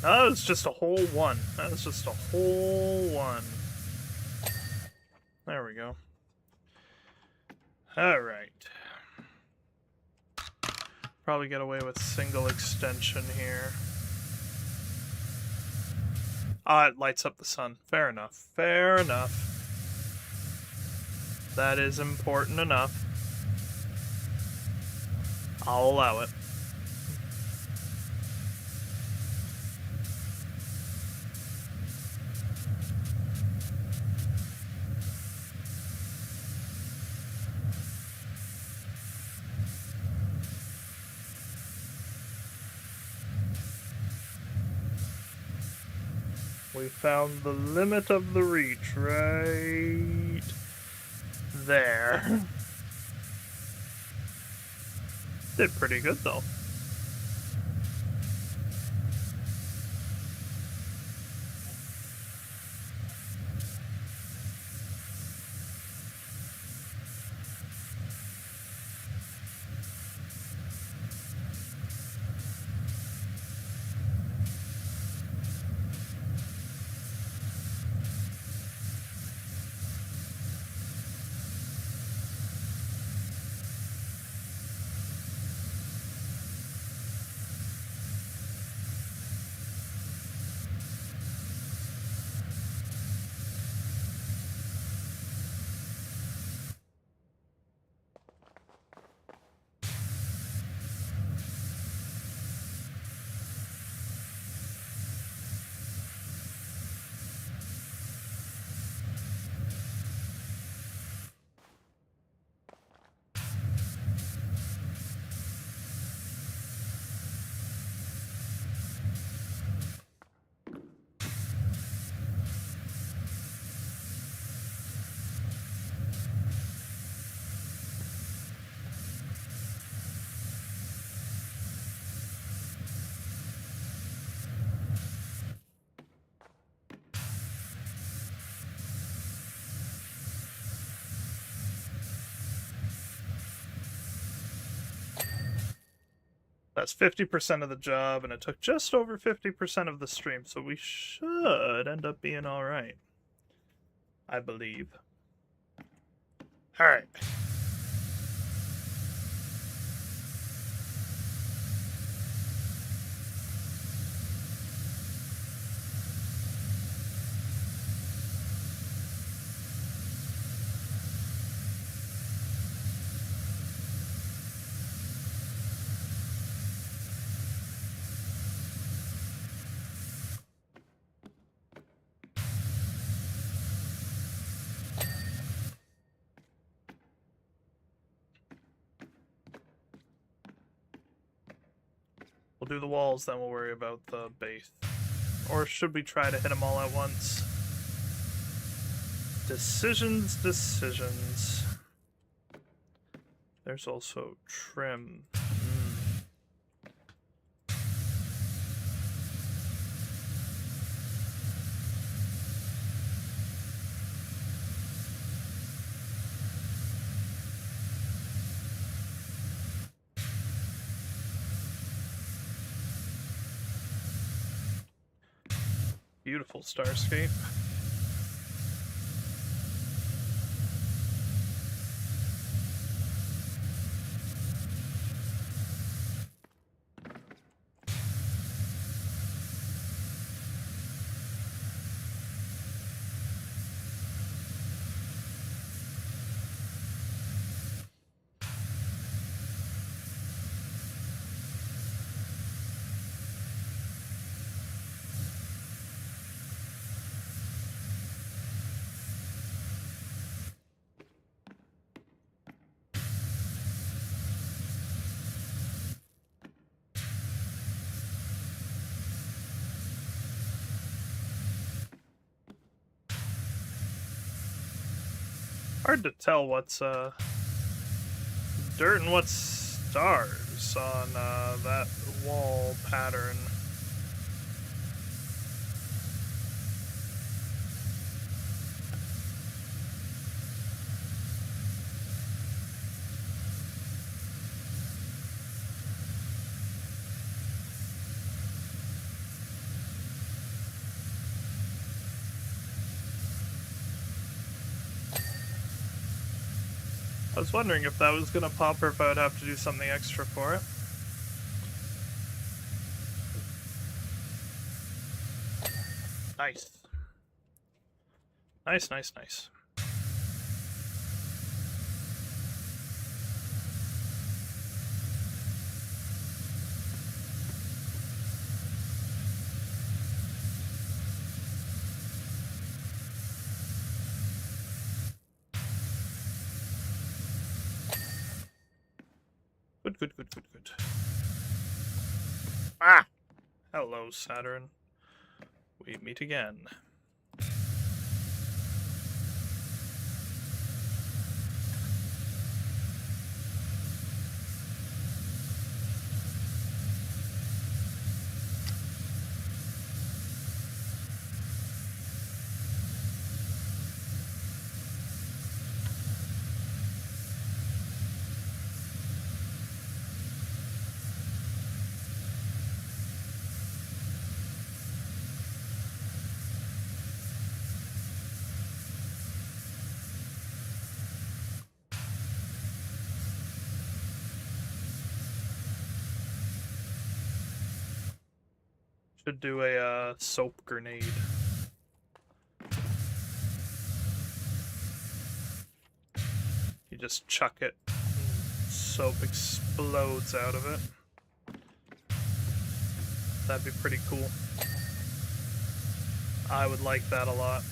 That was just a whole one. That was just a whole one. There we go. Alright. Probably get away with single extension here. Ah, it lights up the sun. Fair enough. Fair enough. That is important enough. I'll allow it. we found the limit of the reach right there. Did pretty good though. That's 50% of the job, and it took just over 50% of the stream, so we should end up being alright. I believe. Alright. We'll do the walls, then we'll worry about the base. Or should we try to hit them all at once? Decisions. There's also trim. Beautiful starscape. Hard to tell what's dirt and what's stars on that wall pattern. I was wondering if that was gonna pop or if I would have to do something extra for it. Nice. Nice. Good. Ah! Hello, Saturn. we meet again. Should do a soap grenade. You just chuck it, soap explodes out of it. That'd be pretty cool. I would like that a lot.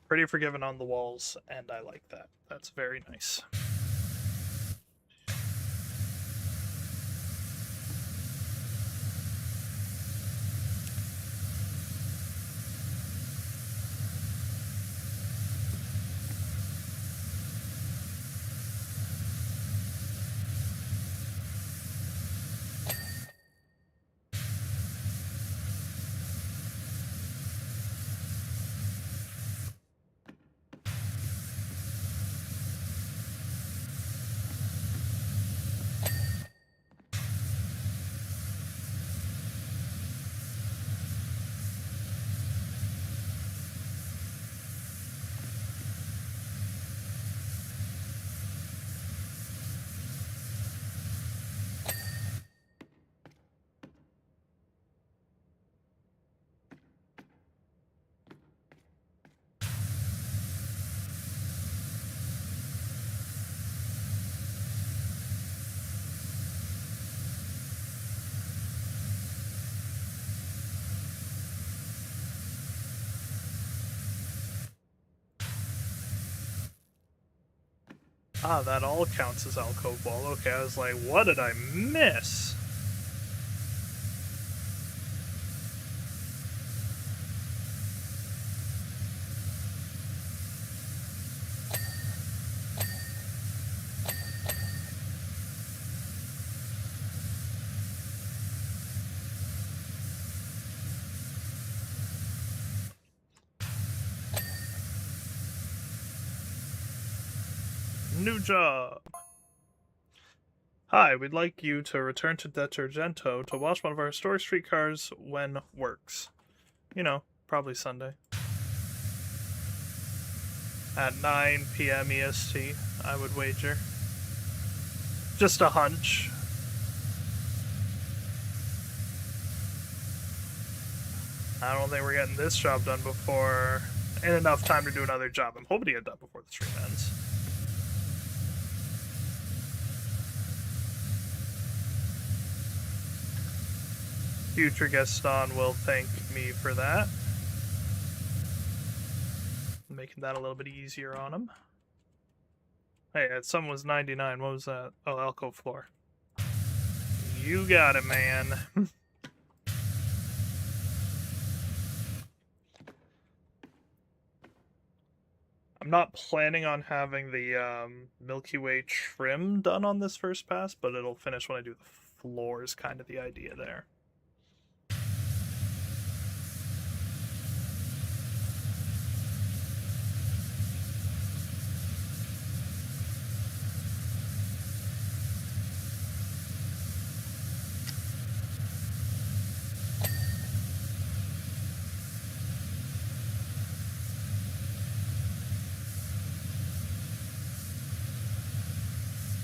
Pretty forgiving on the walls, and I like that. That's very nice. Ah, that all counts as alcove wall. Okay, I was like, what did I miss? New job. Hi, we'd like you to return to Detergento to wash one of our storage streetcars when works. You know, probably Sunday. At 9 p.m. EST, I would wager. Just a hunch. I don't think we're getting this job done before... in enough time to do another job. I'm hoping to get done before the stream ends. Future Gaston will thank me for that. Making that a little bit easier on him. Hey, some was 99. What was that? Oh, alcove floor. You got it, man. I'm not planning on having the Milky Way trim done on this first pass, but it'll finish when I do the floor is kind of the idea there.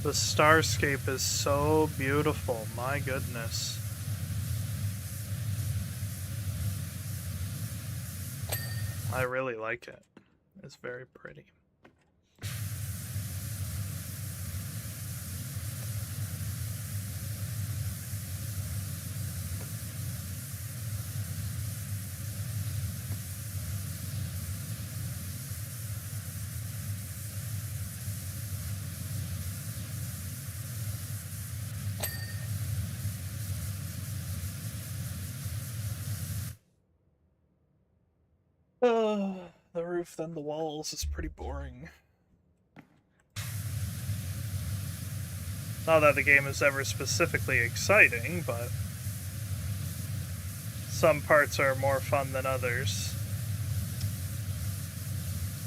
The starscape is so beautiful, my goodness. I really like it. It's very pretty. The roof, then the walls is pretty boring. Not that the game is ever specifically exciting, but some parts are more fun than others.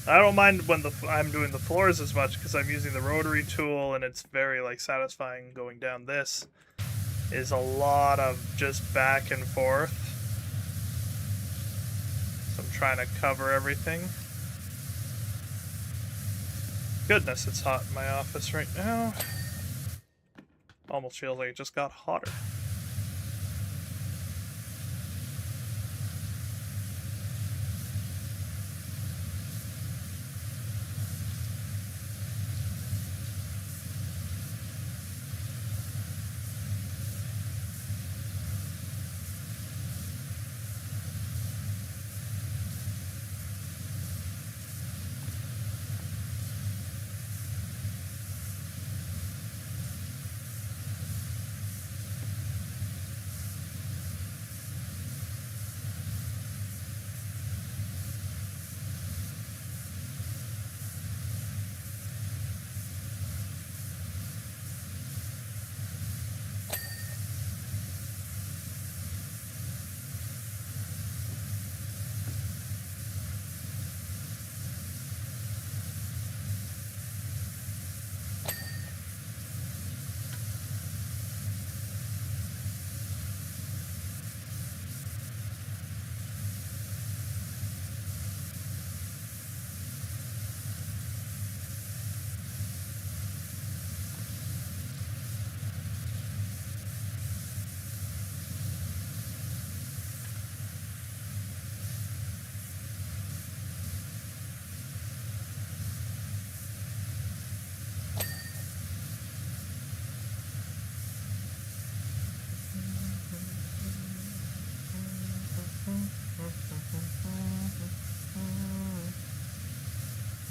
I don't mind when I'm doing the floors as much because I'm using the rotary tool and it's very like satisfying going down. This is a lot of just back and forth. So I'm trying to cover everything. Goodness, it's hot in my office right now. Almost feels like it just got hotter.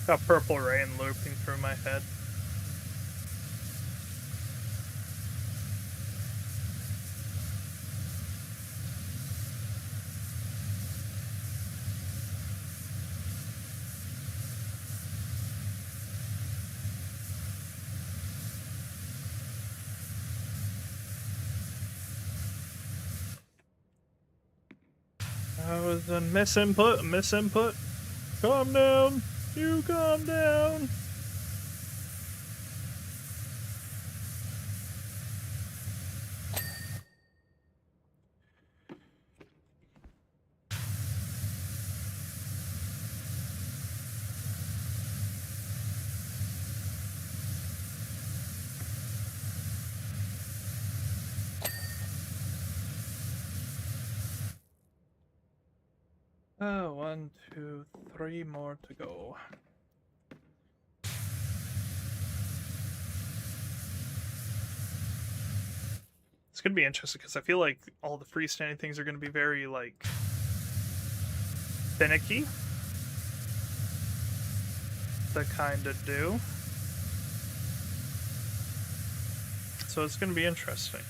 Got Purple Rain looping through my head. That was a misinput. Calm down. You calm down. Oh, 1, 2, 3 more to go. It's gonna be interesting because I feel like all the freestanding things are gonna be very like finicky to kind of do. So it's gonna be interesting.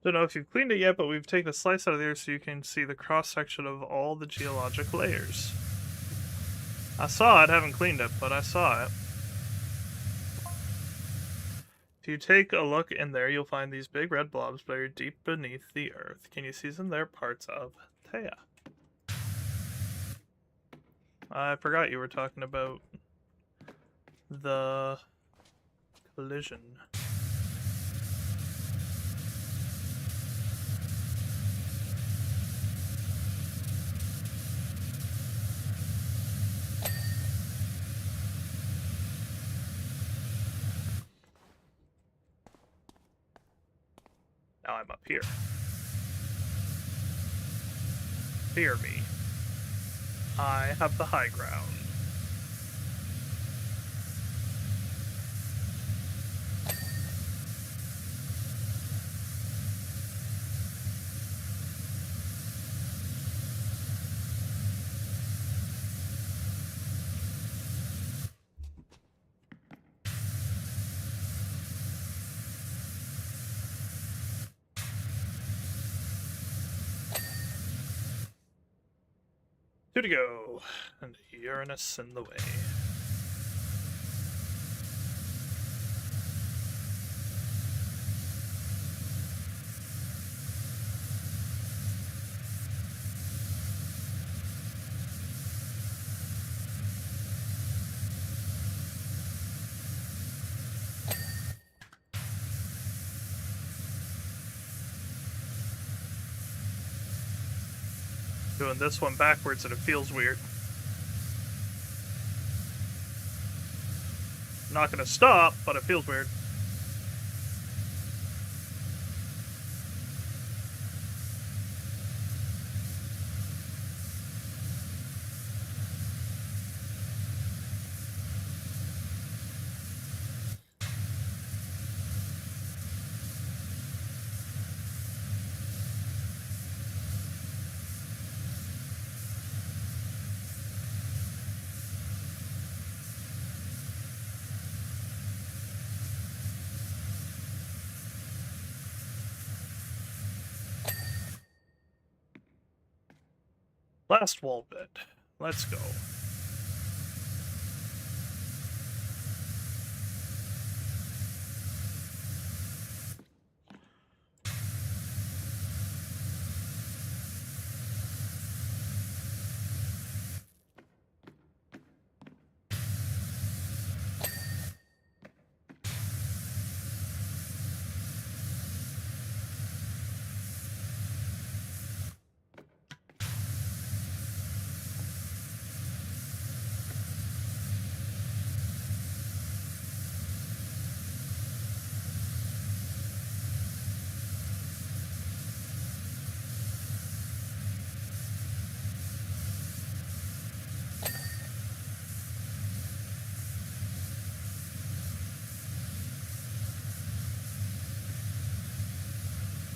Don't know if you've cleaned it yet, but we've taken a slice out of there so you can see the cross-section of all the geologic layers. I saw it, haven't cleaned it, but I saw it. If you take a look in there, you'll find these big red blobs buried deep beneath the earth. Can you see them? They're parts of Theia. I forgot you were talking about the collision. Now I'm up here. Fear me. I have the high ground. Two to go, and Uranus in the way. Doing this one backwards and it feels weird. I'm not gonna stop, but it feels weird. Last wall bit. Let's go.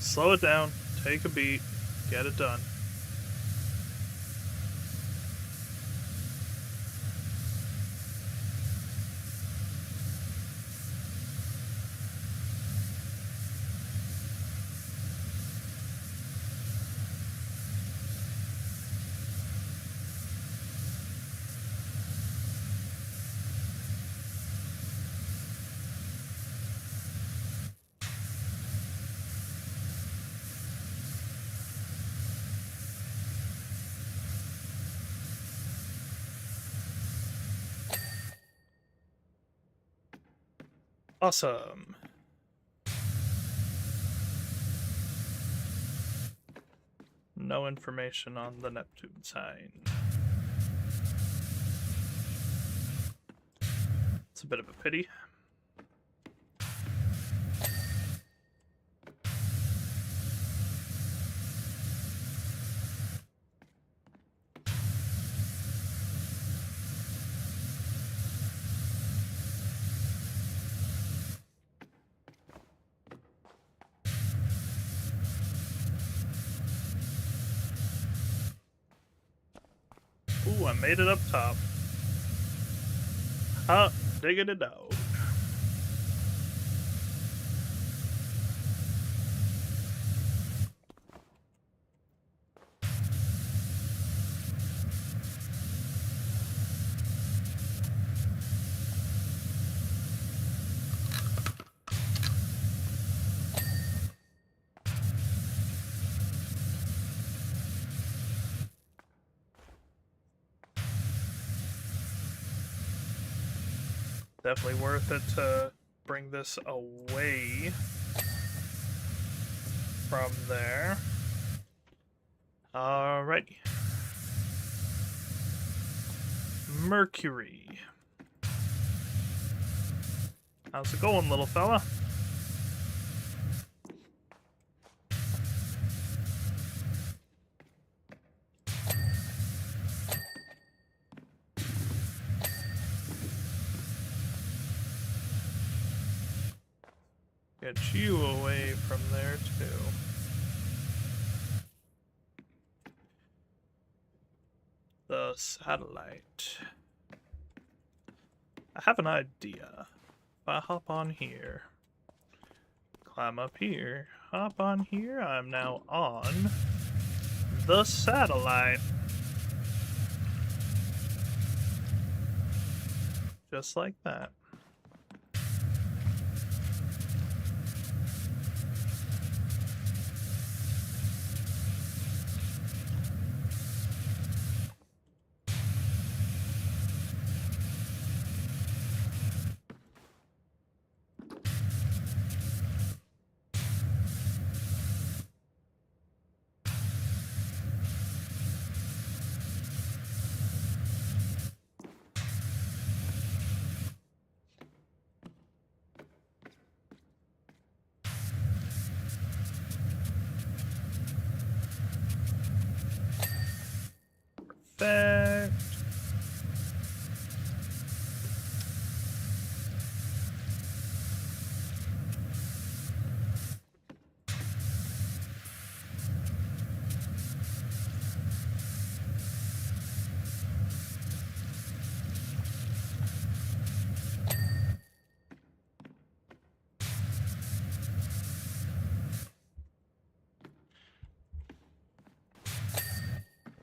Slow it down, take a beat, get it done. Awesome. No information on the Neptune sign. It's a bit of a pity. Ooh, I made it up top. Hot diggity dog. Definitely worth it to bring this away from there. Alrighty. Mercury. How's it going, little fella? Get you away from there, too. The satellite. I have an idea. If I hop on here, climb up here, hop on here, I'm now on the satellite. Just like that. Perfect.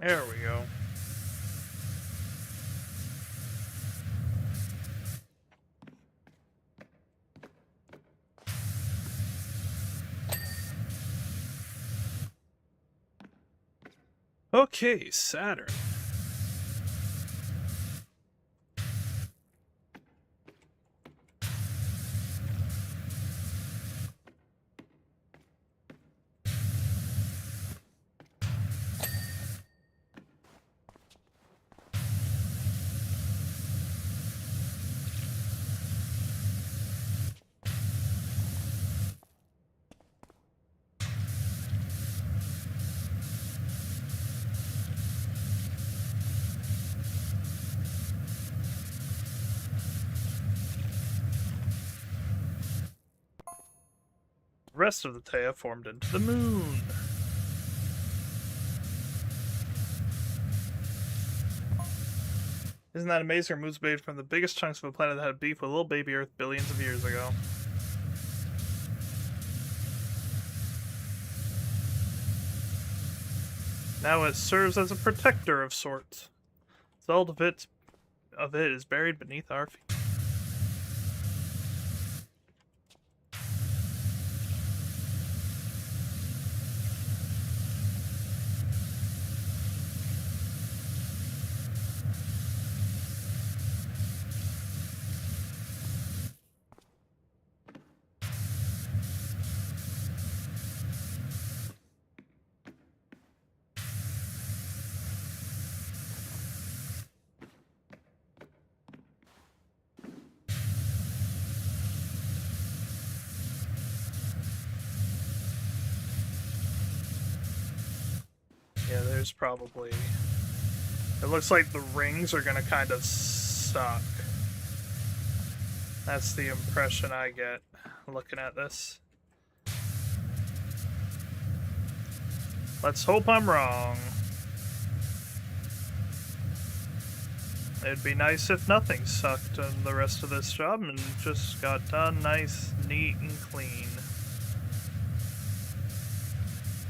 There we go. Okay, Saturn. The rest of the Theia formed into the moon. Isn't that amazing? Our moon's made from the biggest chunks of a planet that had beef with little baby Earth billions of years ago. Now it serves as a protector of sorts. The result of it is buried beneath our feet. Yeah, there's probably... It looks like the rings are gonna kind of suck. That's the impression I get looking at this. Let's hope I'm wrong. It'd be nice if nothing sucked in the rest of this job and just got done nice, neat, and clean.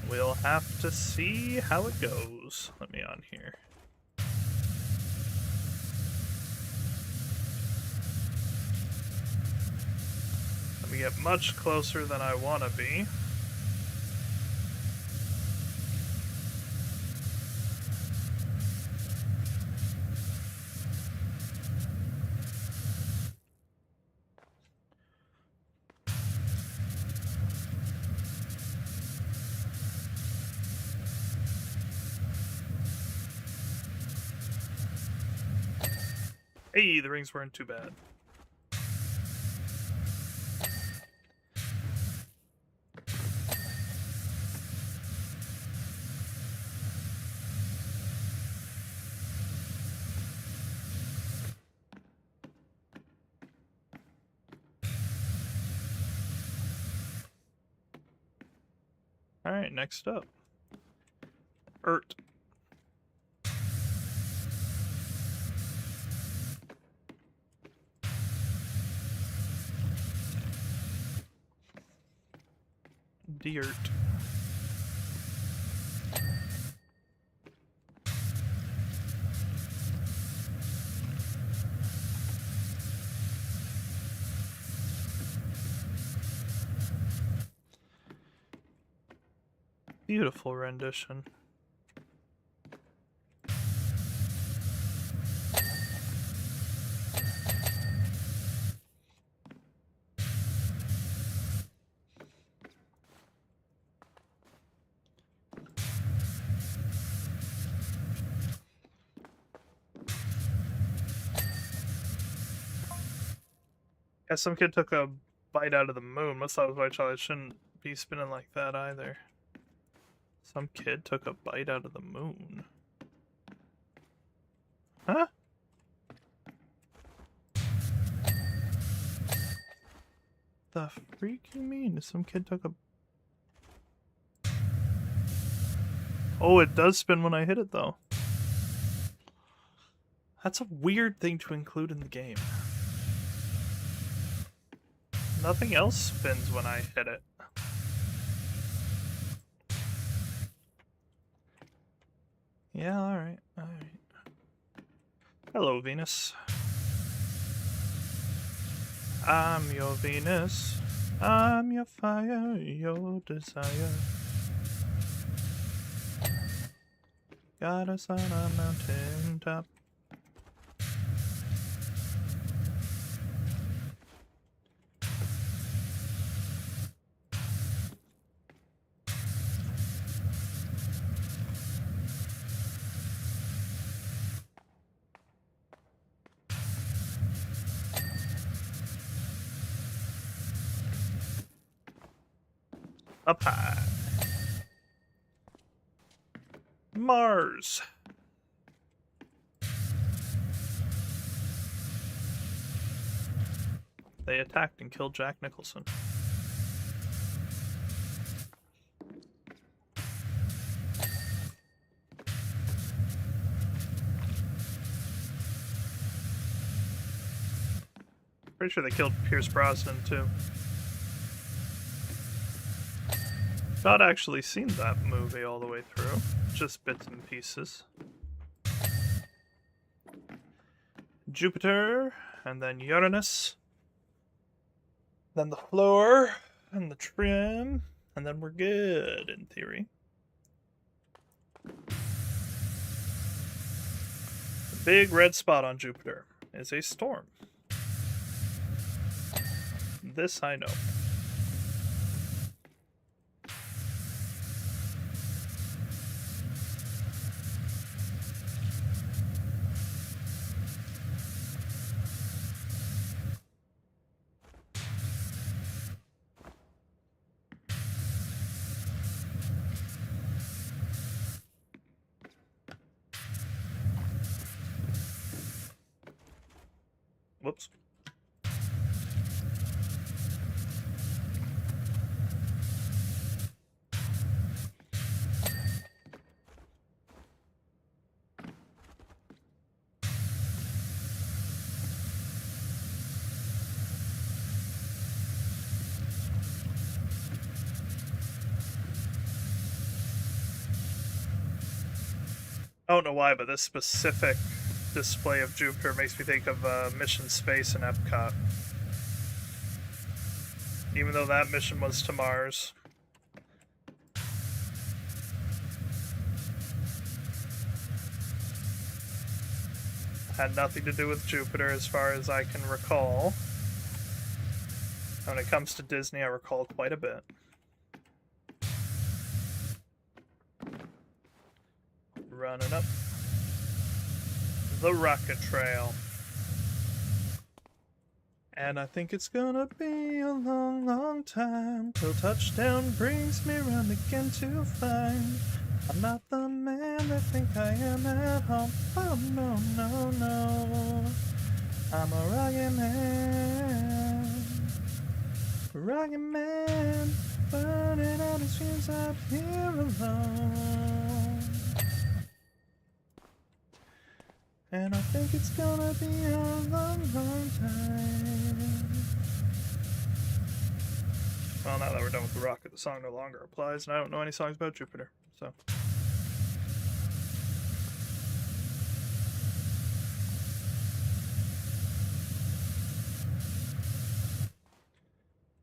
We'll have to see how it goes. Let me on here. Let me get much closer than I want to be. Hey, the rings weren't too bad. Alright, next up. Ert. Dirt. Beautiful rendition. Yeah, some kid took a bite out of the moon. Must thought it was my child. It shouldn't be spinning like that either. Some kid took a bite out of the moon. Huh? The freak you mean? Some kid took a... Oh, it does spin when I hit it, though. That's a weird thing to include in the game. Nothing else spins when I hit it. Yeah, alright, alright. Hello, Venus. I'm your Venus. I'm your fire, your desire. Got us on a mountain top. Up high. Mars. They attacked and killed Jack Nicholson. Pretty sure they killed Pierce Brosnan too. Not actually seen that movie all the way through, just bits and pieces. Jupiter, and then Uranus, then the floor, and the trim, and then we're good, in theory. The big red spot on Jupiter is a storm. This I know. Whoops. I don't know why, but this specific display of Jupiter makes me think of Mission Space in Epcot. Even though that mission was to Mars. Had nothing to do with Jupiter as far as I can recall. When it comes to Disney, I recall quite a bit. Running up the rocket trail. And I think it's gonna be a long, long time till touchdown brings me round again to find I'm not the man I think I am at home. Oh no, no, no. I'm a rocket man, burning out his fuse out here alone. And I think it's gonna be a long, long time. Well, now that we're done with the rocket, the song no longer applies, and I don't know any songs about Jupiter, so.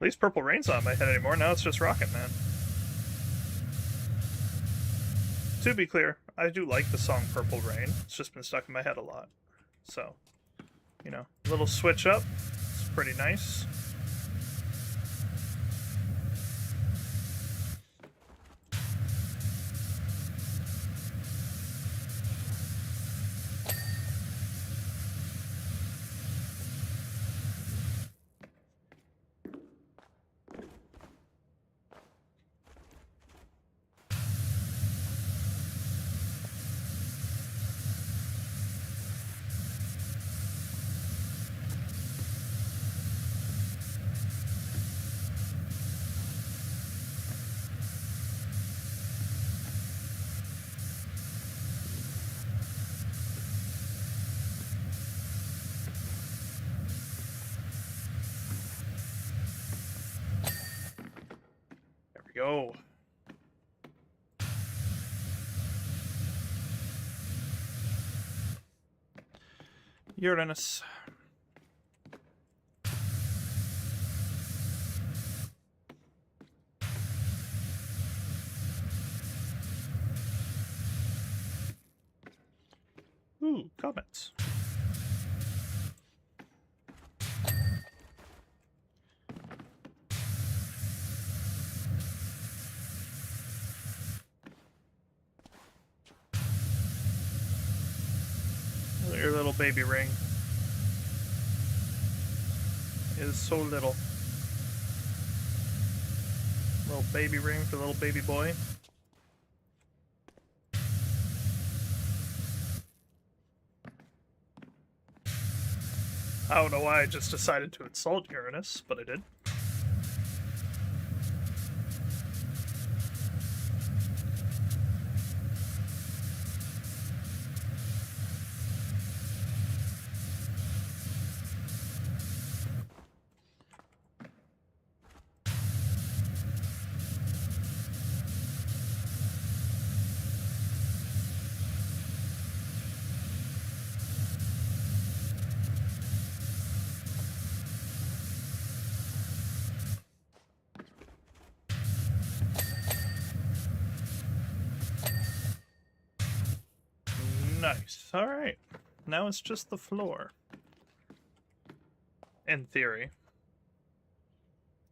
At least Purple Rain's not in my head anymore, now it's just Rocket Man. To be clear, I do like the song Purple Rain, it's just been stuck in my head a lot. So, you know, a little switch up, it's pretty nice. Go. Uranus. Ooh, comments. Your little baby ring is so little. Little baby ring for little baby boy. I don't know why I just decided to insult Uranus, but I did. Nice. Alright. Now it's just the floor. In theory.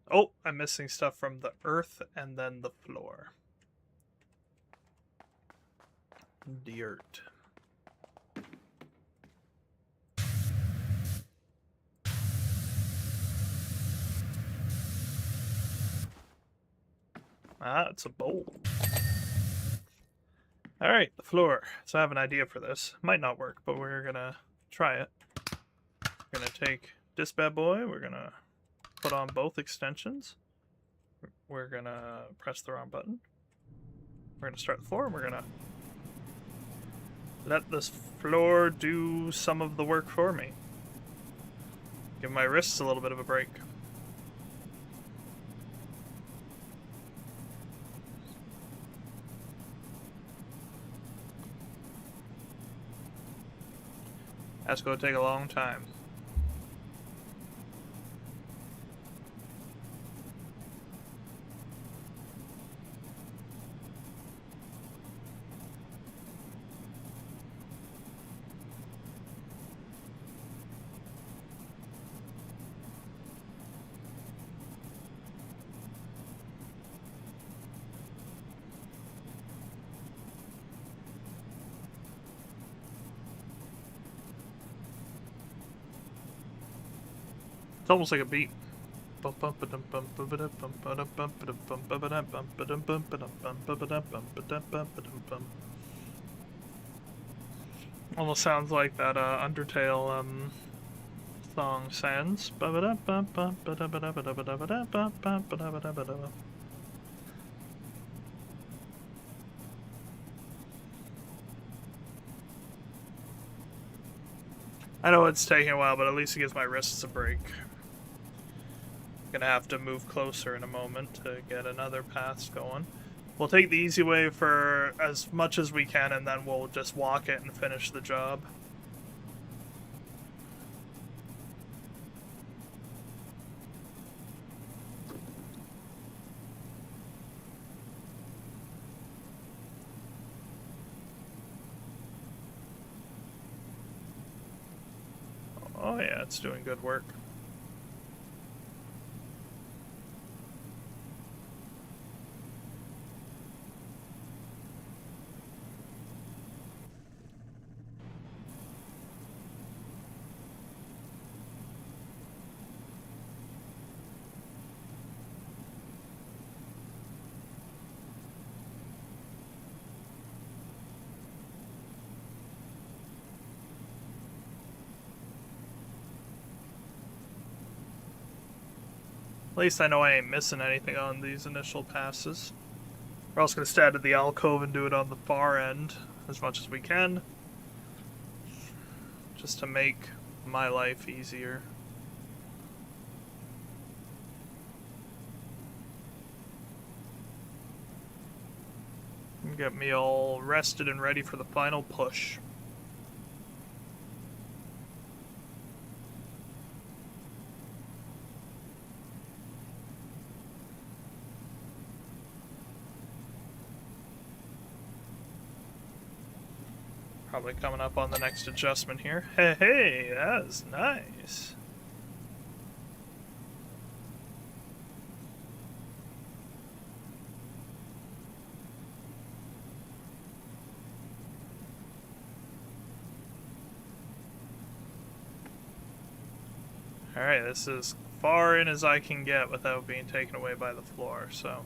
Oh, I'm missing stuff from the earth and then the floor. Dirt. Ah, it's a bowl. Alright, the floor. So I have an idea for this. Might not work, but we're gonna try it. We're gonna take this bad boy, we're gonna put on both extensions. We're gonna press the wrong button. We're gonna start the floor, and we're gonna let this floor do some of the work for me. Give my wrists a little bit of a break. That's going to take a long time. It's almost like a beat. Almost sounds like that Undertale song Sans. I know it's taking a while, but at least it gives my wrists a break. Gonna have to move closer in a moment to get another pass going. We'll take the easy way for as much as we can, and then we'll just walk it and finish the job. Oh yeah, it's doing good work. At least I know I ain't missing anything on these initial passes. We're also going to stay out of the alcove and do it on the far end as much as we can. Just to make my life easier. And get me all rested and ready for the final push. Probably coming up on the next adjustment here. Hey, hey, that's nice. Alright, this is as far in as I can get without being taken away by the floor, so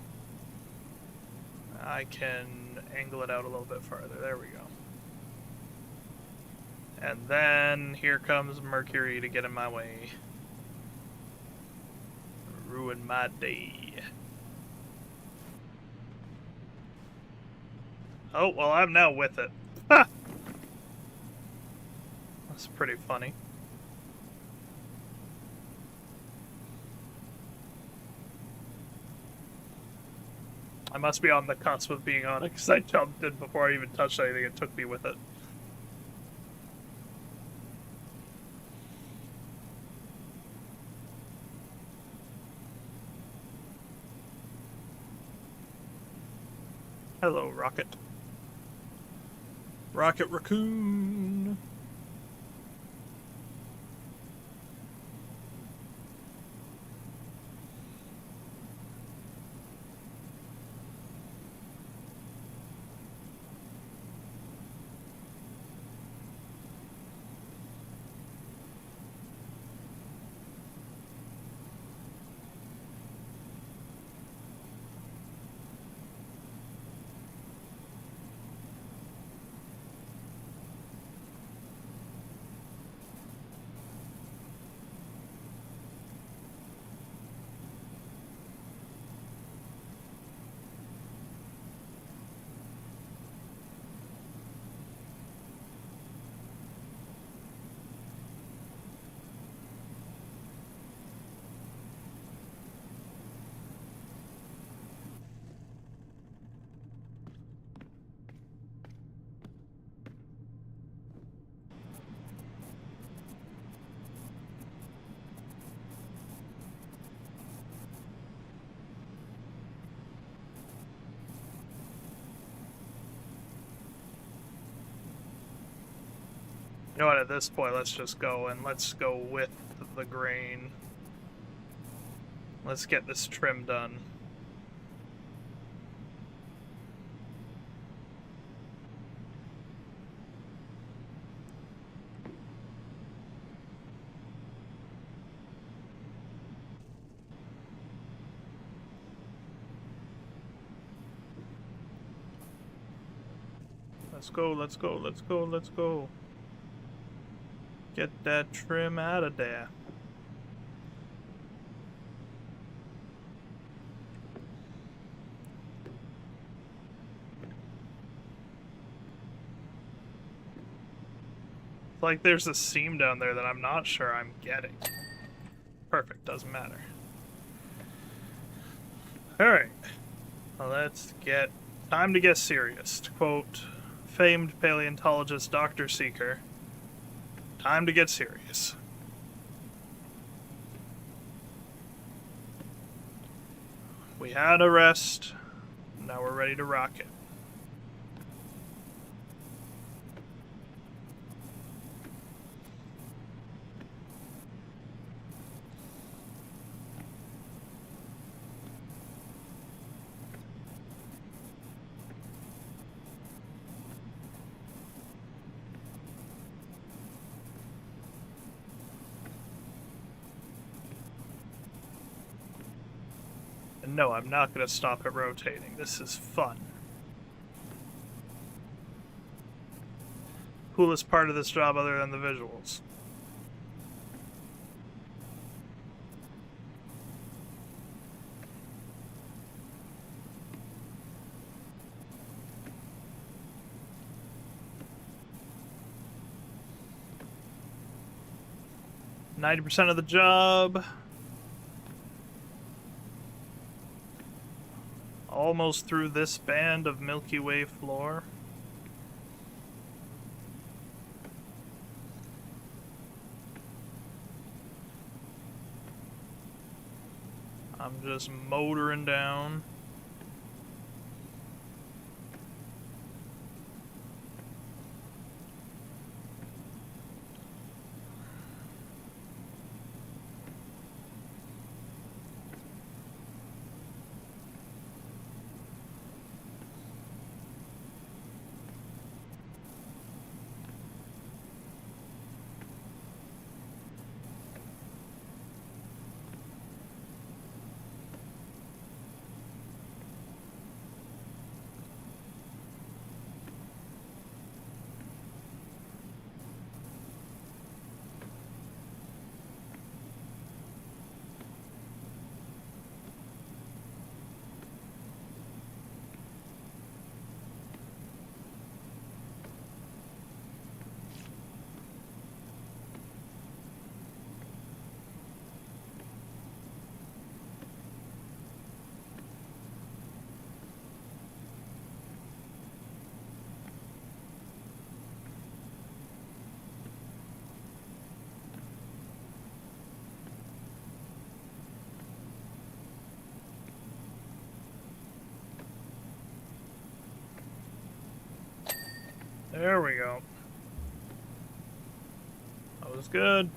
I can angle it out a little bit farther. There we go. And then here comes Mercury to get in my way. Ruin my day. Oh, well, I'm now with it. Ha! That's pretty funny. I must be on the cusp of being on it, because I jumped in before I even touched anything and took me with it. Hello, Rocket. Rocket Raccoon. You know what, at this point, let's just go and let's go with the grain. Let's get this trim done. Let's go, let's go, let's go, let's go. Get that trim out of there. It's like there's a seam down there that I'm not sure I'm getting. Perfect, doesn't matter. Alright. Well, let's get... Time to get serious. To quote famed paleontologist Dr. Seeker, time to get serious. We had a rest. Now we're ready to rock it. And no, I'm not going to stop it rotating. This is fun. Coolest part of this job other than the visuals. %90 of the job. Almost through this band of Milky Way floor. I'm just motoring down. There we go. That was good.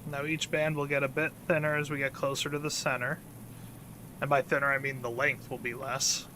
Now each band will get a bit thinner as we get closer to the center. And by thinner, I mean the length will be less.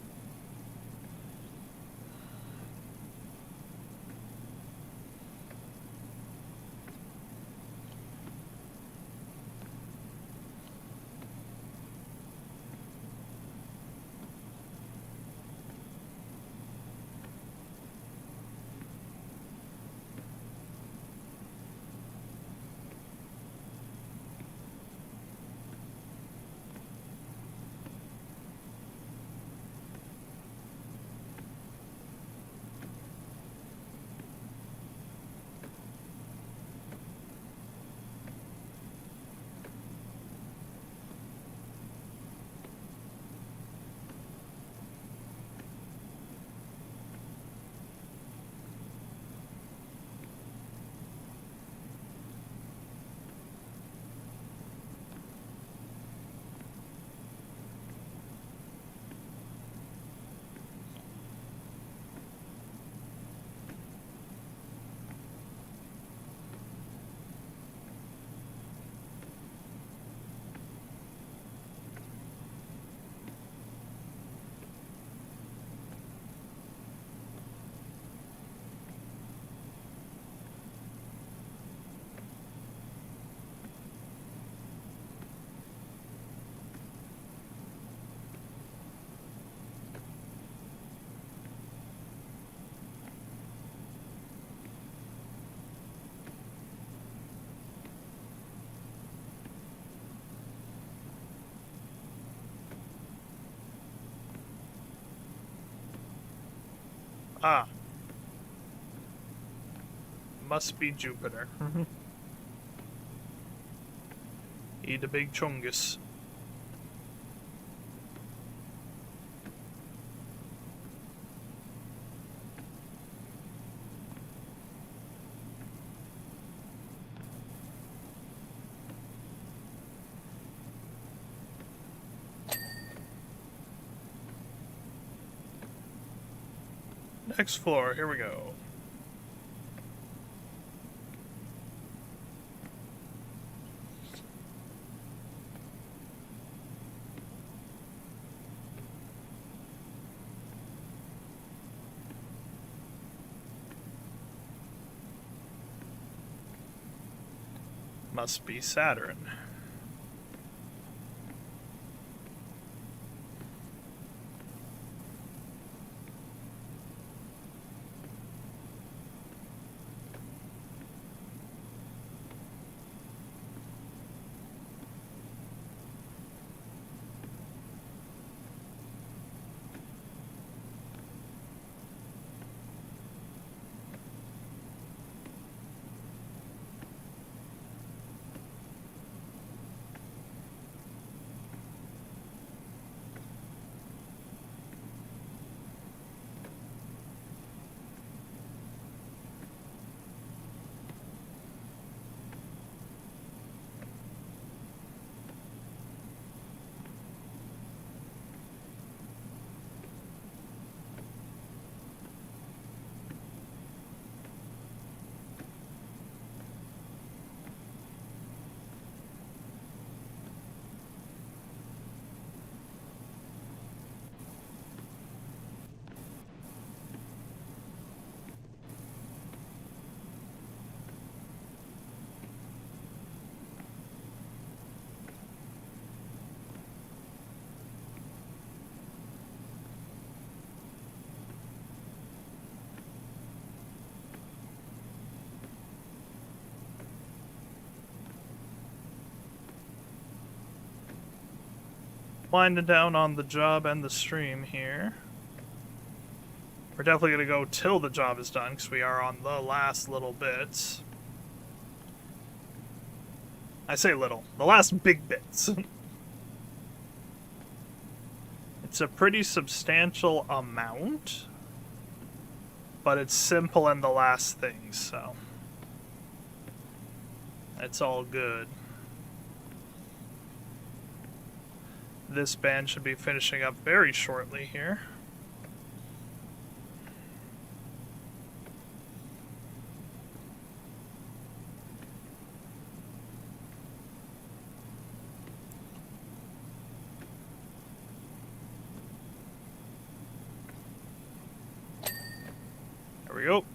Ah. Must be Jupiter. Eat a big chungus. Next floor, here we go. Must be Saturn. Winding down on the job and the stream here. We're definitely going to go till the job is done, because we are on the last little bits. I say little. The last big bits. It's a pretty substantial amount, but it's simple in the last things, so it's all good. This band should be finishing up very shortly here. There we go.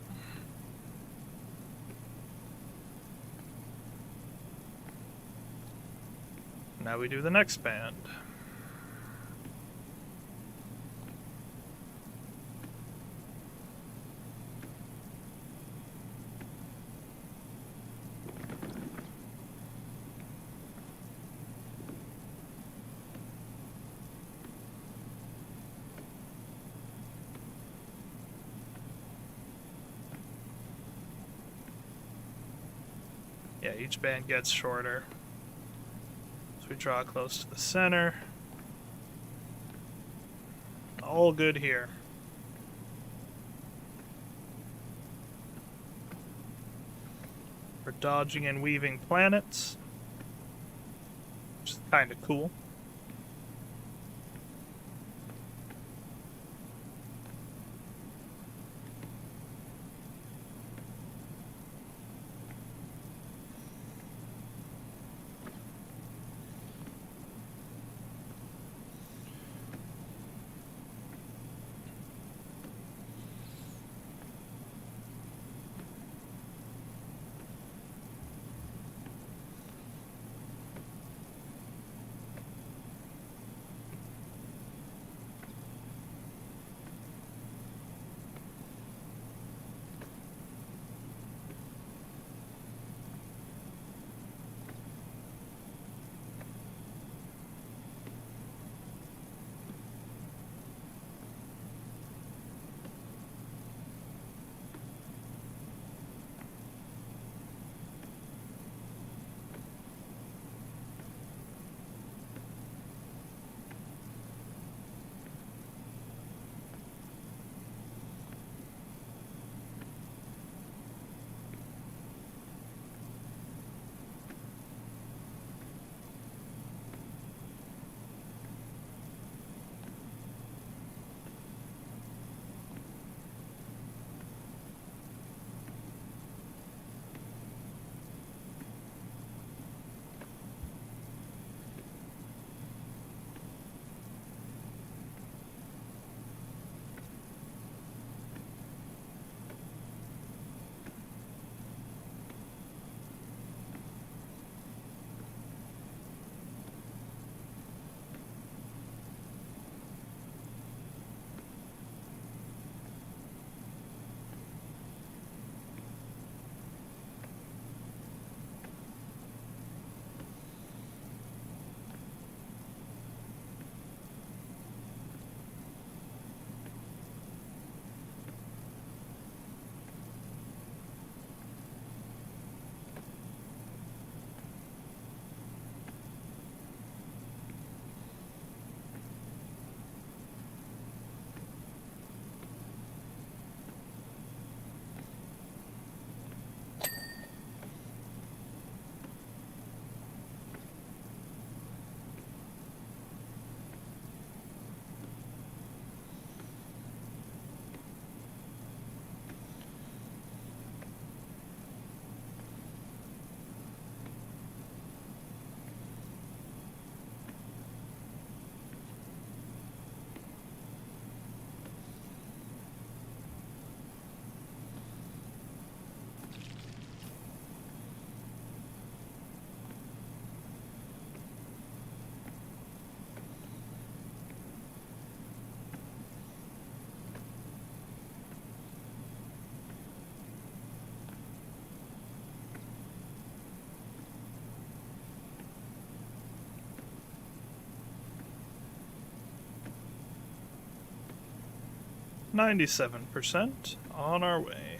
Now we do the next band. Yeah, each band gets shorter. So we draw close to the center. All good here. We're dodging and weaving planets, which is kind of cool. 97% on our way.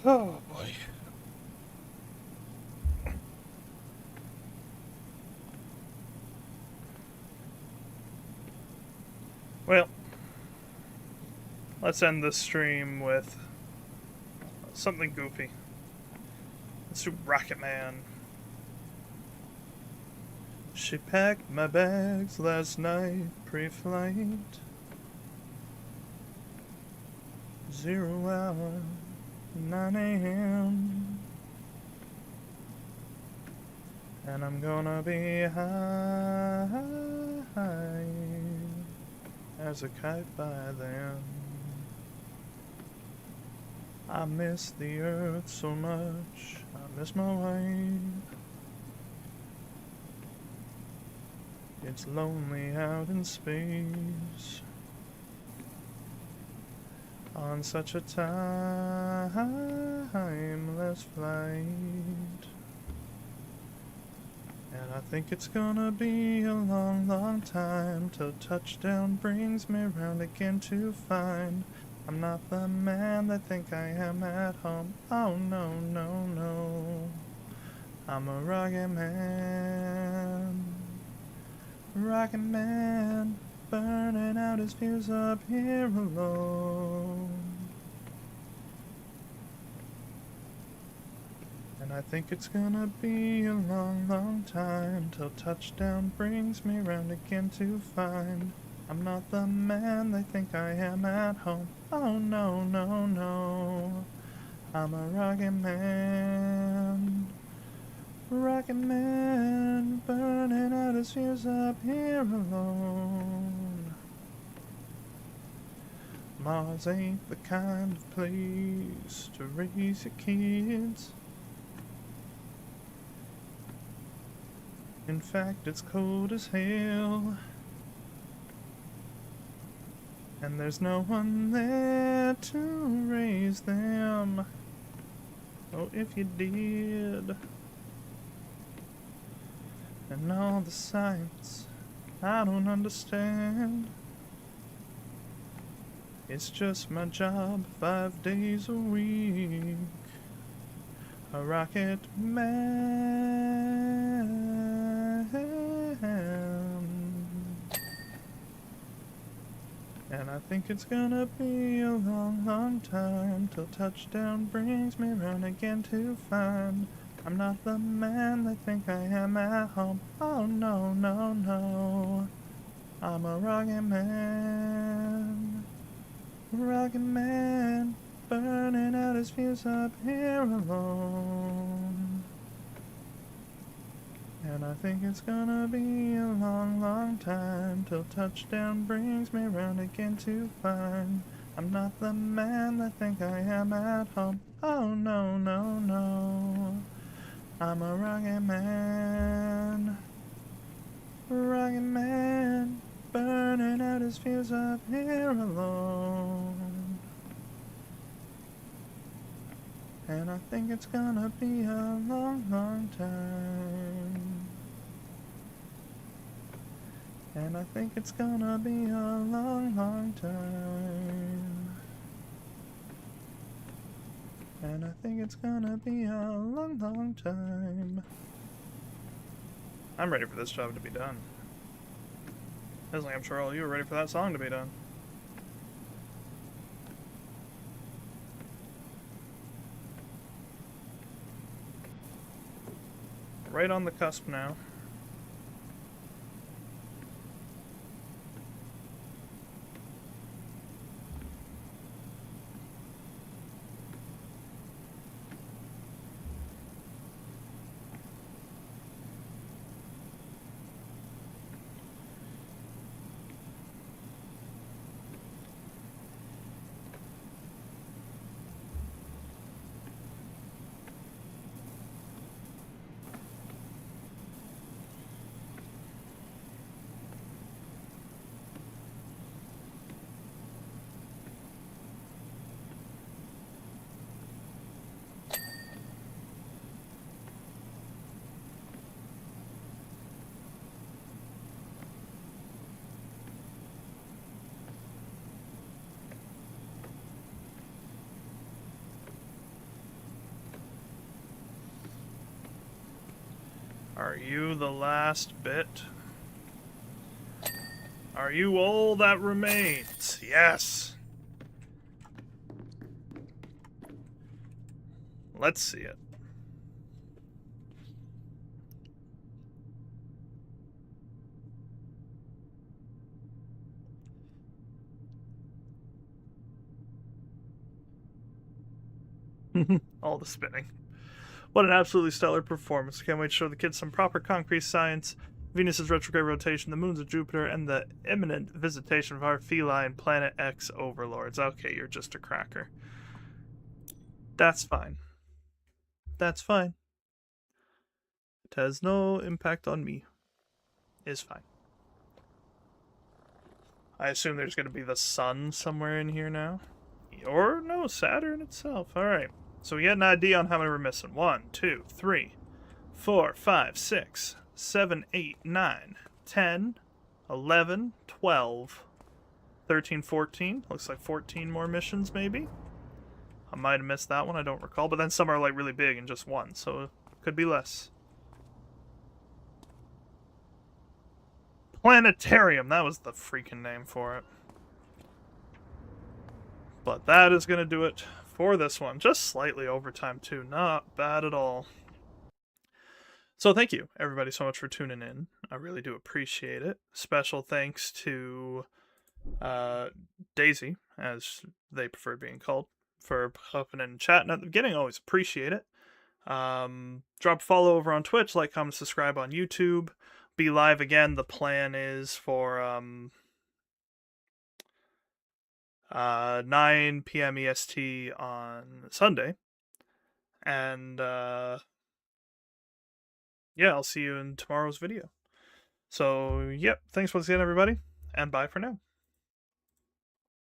Oh boy. Well, let's end this stream with something goofy. Let's do Rocket Man. She packed my bags last night, pre-flight. 0 hour, 9 a.m. And I'm gonna be high as a kite by then. I miss the earth so much, I miss my wife. It's lonely out in space on such a timeless flight. And I think it's gonna be a long, long time till touchdown brings me round again to find I'm not the man they think I am at home. Oh no, no, no, I'm a rocket man. Rocket man, burning out his fuse up here alone. And I think it's gonna be a long, long time till touchdown brings me round again to find I'm not the man they think I am at home. Oh no, no, no, I'm a rocket man. Rocket man, burning out his fuse up here alone. Mars ain't the kind of place to raise your kids. In fact, it's cold as hell. And there's no one there to raise them. Oh, if you did. And all the science I don't understand. It's just my job 5 days a week. A rocket man. And I think it's gonna be a long, long time till touchdown brings me round again to find I'm not the man they think I am at home. Oh no, no, no, I'm a rocket man. Rocket man, burning out his fuse up here alone. And I think it's gonna be a long, long time till touchdown brings me round again to find I'm not the man they think I am at home. Oh no, no, no, I'm a rocket man. Rocket man, burning out his fuse up here alone. And I think it's gonna be a long, long time. And I think it's gonna be a long, long time. And I think it's gonna be a long, long time. I'm ready for this job to be done. Feels like I'm sure all you are ready for that song to be done. Right on the cusp now. Are you the last bit? Are you all that remains? Yes! Let's see it. All the spinning. What an absolutely stellar performance. Can't wait to show the kids some proper concrete science. Venus's retrograde rotation, the moons of Jupiter, and the imminent visitation of our feline Planet X overlords. Okay, you're just a cracker. That's fine. That's fine. It has no impact on me. It's fine. I assume there's going to be the sun somewhere in here now. Or, no, Saturn itself. Alright. So we get an idea on how many we're missing. 1, 2, 3, 4, 5, 6, 7, 8, 9, 10, 11, 12, 13, 14. Looks like 14 more missions, maybe. I might have missed that one, I don't recall. But then some are like really big and just one, so it could be less. Planetarium, that was the freaking name for it. But that is going to do it for this one. Just slightly overtime, too. Not bad at all. So thank you, everybody, so much for tuning in. I really do appreciate it. Special thanks to Daisy, as they prefer being called, for popping in and chatting at the beginning. Always appreciate it. Drop a follow over on Twitch, like, comment, subscribe on YouTube. Be live again. The plan is for 9 p.m. EST on Sunday. And yeah, I'll see you in tomorrow's video. So, yep, thanks once again, everybody, and bye for now.